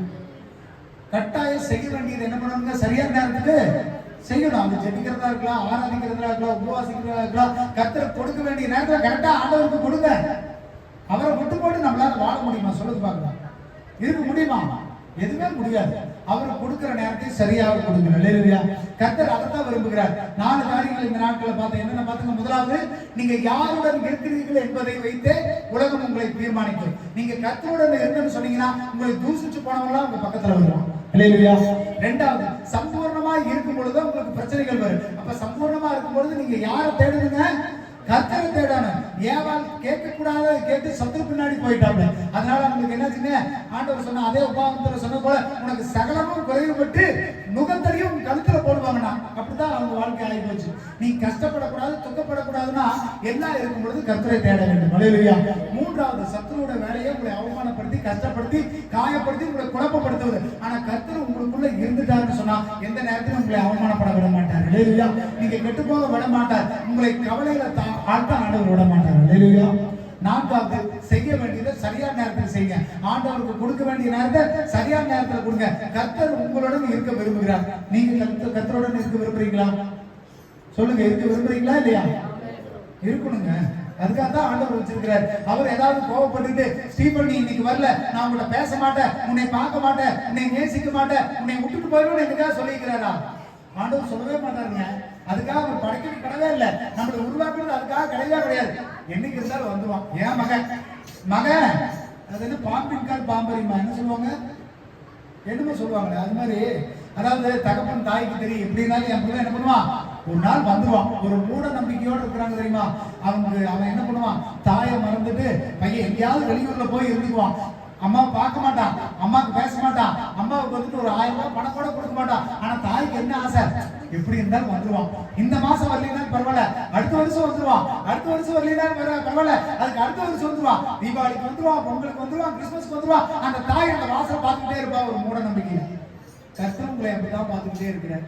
[SPEAKER 1] கட்டாயம் செய்ய வேண்டியது என்ன பண்ணணுங்க? சரியான நேரத்துக்கு செய்யணும். அது ஜெபிக்கிறதா இருக்கலாம், ஆராதிக்கிறதா இருக்கலாம், உபவாசிக்கிறதா இருக்கலாம். கர்த்தர் கொடுக்க வேண்டிய நேரத்துல கரெக்டா ஆண்டவருக்கு கொடுங்க. அவரை விட்டு போட்டு நம்மளால வாழ முடியுமா? சொல்லுங்க பார்க்கலாம். இருக்க முடியுமா? எதுவுமே முடியாது. அவர் கொடுக்கிற நேரத்தை சரியாக கொடுக்கிறார். அல்லேலூயா. கர்த்தர் அதைத்தான் விரும்புகிறார். 4 காரியங்கள் இந்த நாட்களில் பார்த்தேன். என்னென்ன பார்த்துங்க? முதலாவது, நீங்க யாருடன் இருக்கிறீர்கள் என்பதை வைத்து உலகம் உங்களை தீர்மானிக்கும். நீங்க கர்த்தருடன் இருக்குன்னு சொன்னீங்கன்னா உங்களை தூசிச்சு போனவங்களாம் உங்க பக்கத்துல வருவாங்க. அல்லேலூயா. ரெண்டாவது, சம்பூர்ணமா இருக்கும் பொழுது உங்களுக்கு பிரச்சனைகள் வரும். அப்ப சம்பூர்ணமா இருக்கும் பொழுது நீங்க யாரை தேடுங்க? கர்த்தரை தேடணும். ஏவாள் கேட்க கூடாத கேட்டு சத்துரு பின்னாடி போயிட்டாங்க. அதனால உங்களுக்கு என்னாச்சுங்க? ஆண்டவர் சொன்ன அதே உபாகமத்துல சொன்ன போல உனக்கு சகலமும் குறைவுபட்டு நுகத்தடியும் கழுத்துல போடுவாங்கண்ணா. அப்படிதான் அவங்க வாழ்க்கை ஆகி போச்சு. நீ கஷ்டப்படக்கூடாது, துக்கப்படக்கூடாதுன்னா எல்லாம் இருக்கும் பொழுது கர்த்தரை தேட வேண்டும். அல்லேலூயா. மூன்றாவது, சத்துருவோட வேலையை உங்களை அவமானப்படுத்தி, கஷ்டப்படுத்தி, காயப்படுத்தி, உங்களை குழப்பப்படுத்துவது. ஆனா கர்த்தர் உங்களுக்குள்ள இருந்துட்டாருன்னு சொன்னா எந்த நேரத்திலும் உங்களை அவமானப்பட விட மாட்டார். அல்லேலூயா. நீங்க கெட்டு போக விட மாட்டார். உங்களை கவலையில ஆழ்த்த ஆண்டவர் விட மாட்டார். அல்லேலூயா. நான்காவது, செய்ய வேண்டியதை சரியான நேரத்தில் செய்யுங்க. ஆண்டவருக்கு கொடுக்க வேண்டிய நேரத்தை சரியான நேரத்தில் கொடுங்க. கர்த்தர் உங்களுடன் இருக்க விரும்புகிறார். நீங்க கர்த்தருடன் இருக்க விரும்புறீங்களா? சொல்லுங்க, இருக்க விரும்புறீங்களா இல்லையா? இருக்கணுங்க. அதுக்காக தான் ஆண்டவர் வச்சிருக்கிறார். அவர் ஏதாவது கோவப்பட்டுட்டு, ஸ்டீபன் நீ இன்னைக்கு வரல, நான் உன்னை பேச மாட்டேன், உன்னை பார்க்க மாட்டேன், உன்னை நேசிக்க மாட்டேன், உன்னை விட்டுட்டு போயிடுவேன்னு எனக்காக சொல்லிக்கிறாரா? ஆண்டவர் சொல்லவே மாட்டாருங்க. அதுக்காக அவர் படைக்கிறது கிடையவே இல்லை. நம்மளை உருவாக்குறது அதுக்காக கிடையவே கிடையாது. என்னைக்கு இருந்தாலும் வந்துவான். ஏன் மகன் அது என்ன பாம்பின் கால் பாம்பரிமா என்ன சொல்லுவாங்க? என்னமோ சொல்லுவாங்க. அது மாதிரி அதாவது தகப்பன் தாய்க்கு தெரியும். எப்படின்னாலும் என் பிள்ளை என்ன பண்ணுவான்? ஒரு நாள் வந்துருவான். ஒரு மூட நம்பிக்கையோடு இருக்கிறாங்க தெரியுமா? அவன் என்ன பண்ணுவான்? தாயை மறந்துட்டு பையன் எங்கேயாவது வெளியூர்ல போய் இருந்துக்குவான். அம்மா பார்க்க மாட்டான், அம்மாவுக்கு பேச மாட்டான், அம்மாவுக்கு வந்துட்டு ஒரு 1000 ரூபாய் பணம் கூட கொடுக்க மாட்டான். ஆனா தாய்க்கு என்ன ஆசை? எப்படி இருந்தாலும் வந்துருவான். இந்த மாசம் வரலாம் பரவாயில்ல, அடுத்த வருஷம் வந்துருவான். அடுத்த வருஷம் வரலாம் பரவாயில்ல, அதுக்கு அடுத்த வருஷம் வந்துருவான். தீபாவளிக்கு வந்துருவான், பொங்கலுக்கு வந்துருவான், கிறிஸ்துமஸ்க்கு வந்துருவான். அந்த தாய் அந்த வாசலை பார்த்துக்கிட்டே இருப்பா. ஒரு மூட நம்பிக்கை. கர்த்தர் உங்களை அப்படிதான் பார்த்துக்கிட்டே இருக்கிறார்.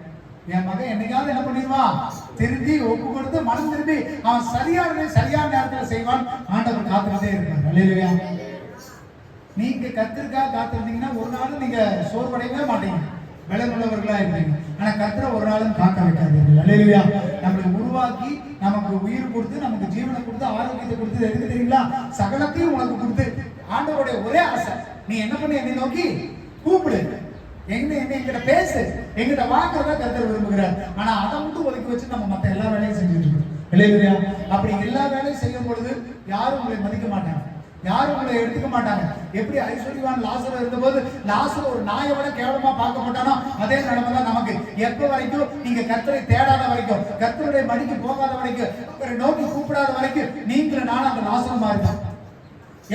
[SPEAKER 1] என் மகன் என்னைக்காவது என்ன பண்ணிடுவான்? திரும்பி ஒப்பு கொடுத்து மனம் திரும்பி அவன் சரியான நேரத்தில் செய்வான். ஆண்டவர் காத்துக்கிட்டே இருப்பார். அல்லேலூயா. நீங்க கர்த்தருக்காக காத்திருந்தீங்கன்னா ஒரு நாளும் நீங்க நீங்க சோர்வடையவே மாட்டீங்க, பலனுள்ளவர்களா இருப்பீங்க. ஆனா கர்த்தரை ஒரு நாளும் காக்க வைக்காதீர்கள். அல்லேலூயா. நம்மளை உருவாக்கி நமக்கு உயிர் கொடுத்து நமக்கு ஜீவனை கொடுத்து ஆரோக்கியத்தை கொடுத்து எதுக்கு தெரியுங்களா? சகலத்தையும் உனக்கு கொடுத்து ஆண்டவருடைய ஒரே ஆசை, நீ என்ன பண்ணி என்னை நோக்கி கூப்பிடு, எங்கிட்ட பேசு, எங்கிட்ட வாக்குறதா கர்த்தர் விரும்புகிறார். ஆனா அதை மட்டும் ஒதுக்கி வச்சு நம்ம மத்த எல்லா வேலையும் செஞ்சுட்டு இருக்கோம். இல்லையா? அப்படி எல்லா வேலையும் செய்யும் பொழுது யாரும் உங்களை மதிக்க மாட்டாங்க, யாரும் உங்களை எடுத்துக்க மாட்டாங்க. எப்படி ஐஸ்வர்யவான் லாசர் இருந்தபோது லாசர் ஒரு நாயை விட கேவலமா பார்க்கப்பட்டானோ அதே நிலைமை தான் நமக்கு. எப்ப வரைக்கும் நீங்க கர்த்தரை தேடாத வரைக்கும், கர்த்தருடைய மடிக்கு போகாத வரைக்கும், அவரை நோக்கி கூப்பிடாத வரைக்கும் நீங்களும் நானும் அந்த லாசரமா இருப்போம்.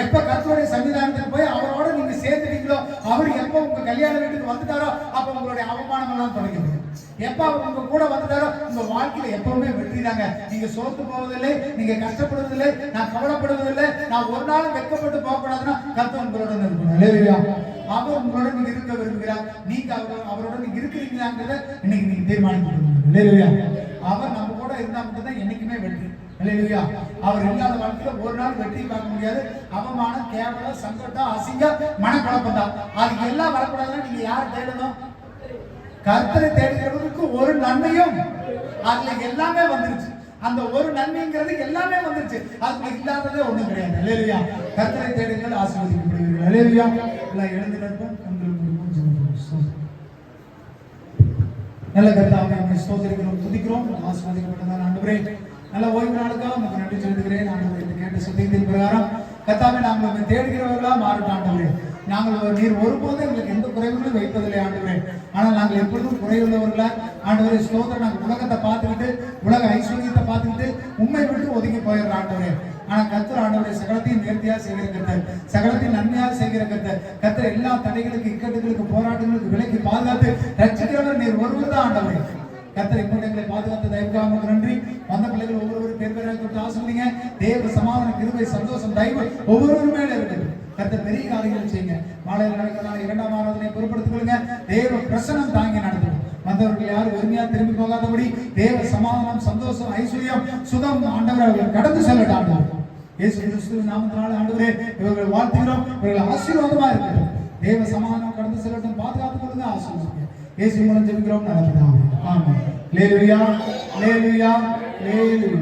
[SPEAKER 1] எப்ப கர்த்தருடைய சன்னிதானத்துக்கு போய் அவரோட நீங்க சேர்த்துட்டீங்களோ, அவர் எப்ப உங்க கல்யாண வீட்டுக்கு வந்துட்டாரோ அப்ப உங்களுடைய அவமானம் எல்லாம் தொடங்கிடும். எப்ப அவர் உங்க கூட வந்துட்டாரோ உங்க வாழ்க்கையில எப்பவுமே வெற்றி தாங்க. நீங்க சோர்ந்து போவதில்லை, நீங்க கஷ்டப்படுவதில்லை, நான் கவலைப்படுவதில்லை, நான் ஒரு நாளும் வெட்கப்பட்டு போகக்கூடாதுன்னா கர்த்தர் உங்களுடன் இருக்கணும். அல்லேலூயா. அவர் உங்களுடன் இருக்க விரும்புகிறார். நீங்க அவருடன் இருக்கிறீங்களாங்கிறத இன்னைக்கு நீங்க தீர்மானிக்கணும். அல்லேலூயா. அவர் நம்ம கூட இருந்தா மட்டும்தான் என்னைக்குமே வெற்றி. அல்லேலூயா. அவர் இல்லாத வாழ்க்கையில ஒரு நாள் வெற்றி பார்க்க முடியாது. அவமானம், கேவலம், சங்கடம், அசிங்கம், மனக்குழப்பம் தான். அதுக்கு எல்லாம் வரக்கூடாதுன்னா நீங்க யாரை தேடணும்? கர்த்தரை தேடுகிறவருக்கு ஒரு நன்மையும் அதுல எல்லாமே வந்துருச்சு. அந்த ஒரு நன்மைங்கிறது எல்லாமே வந்துருச்சு, அதுல இல்லாததே ஒண்ணும் கிடையாது. அல்லேலூயா. கர்த்தரை தேடுங்கள், ஆசீர்வதிக்கப்படுவீர்கள். அல்லேலூயா. எல்லாம் எழுந்து நிற்போம். நல்ல கர்த்தாவே உம்மை ஸ்தோத்திரிக்கிறோம், துதிக்கிறோம். ஆசீர்வதிக்கப்பட்டதான ஆண்டவரே, நல்ல ஓய்வு நாளுக்காக உங்களுக்கு நன்றி செலுத்துகிறேன். ஆண்டவரே, இந்த கேட்ட சத்தியத்தின் பிரகாரம் கர்த்தாவே நாங்கள் உம்மை தேடுகிறவர்களா மாறட்டும் ஆண்டவரே. நாங்கள் நீர் ஒருபோதும் எங்களுக்கு எந்த குறைவுகளும் வைப்பதில்லை ஆண்டவரே. ஆனால் நாங்கள் எப்பொழுதும் குறைவுள்ளவர்களா ஆண்டவரே ஸ்தோத்திரம். நாங்கள் உலகத்தை பார்த்துக்கிட்டு, உலக ஐஸ்வர்யத்தை பார்த்துக்கிட்டு உண்மை விட்டு ஒதுங்கி போயிடுற ஆண்டவரே. ஆனா கர்த்தர் ஆண்டவரே சகலத்தையும் நேர்த்தியா செய்கிற கர்த்தர், சகலத்தையும் நன்மையா செய்கிற கர்த்தர். கர்த்தர் எல்லா தடைகளுக்கு, இக்கட்டுகளுக்கு, போராட்டங்களுக்கு விலக்கி பாதுகாத்து ரட்சிக்கிறவர் நீர் ஒருவர் தான் ஆண்டவரே. கர்த்தர் இப்படி எங்களை பாதுகாத்து தயவுக்காக நன்றி. வந்த பிள்ளைகள் ஒவ்வொருவரும் பேர் பேராக கொடுத்து ஆசீர்வதிங்க. தேவ சமாதான, கிருபை, சந்தோஷம், தயவு ஒவ்வொருவரும் மேல இருக்குது. கர்த்தர் பெரிய காரியங்கள் செய்யுங்க. மாலையில் நடக்கிறதான 2ஆம் ஆராதனை பொறுப்படுத்திக் கொள்ளுங்க. தேவ பிரசனம் தாங்கி நடத்தும். வந்தவர்கள் யாரும் வெறுமையா திரும்பி போகாதபடி தேவ சமாதானம், சந்தோஷம், ஐஸ்வர்யம், சுகம் ஆண்டவரை அவர்கள் கடந்து செல்லட்டும் ஆண்டவர். இயேசு கிறிஸ்துவின் நாமத்தினால ஆண்டவரே இவர்கள் வாழ்த்துகிறோம். இவர்கள் ஆசீர்வாதமா இருக்கட்டும். தேவ சமாதானம் கடந்து செல்லட்டும். பாதுகாத்துக் கொள்ளுங்க, ஆசீர்வதிங்க. இயேசு மூலம் ஜெபிக்கிறோம், நல்ல பிதாவே. ஆமென். அல்லேலூயா, அல்லேலூயா, அல்லேலூயா.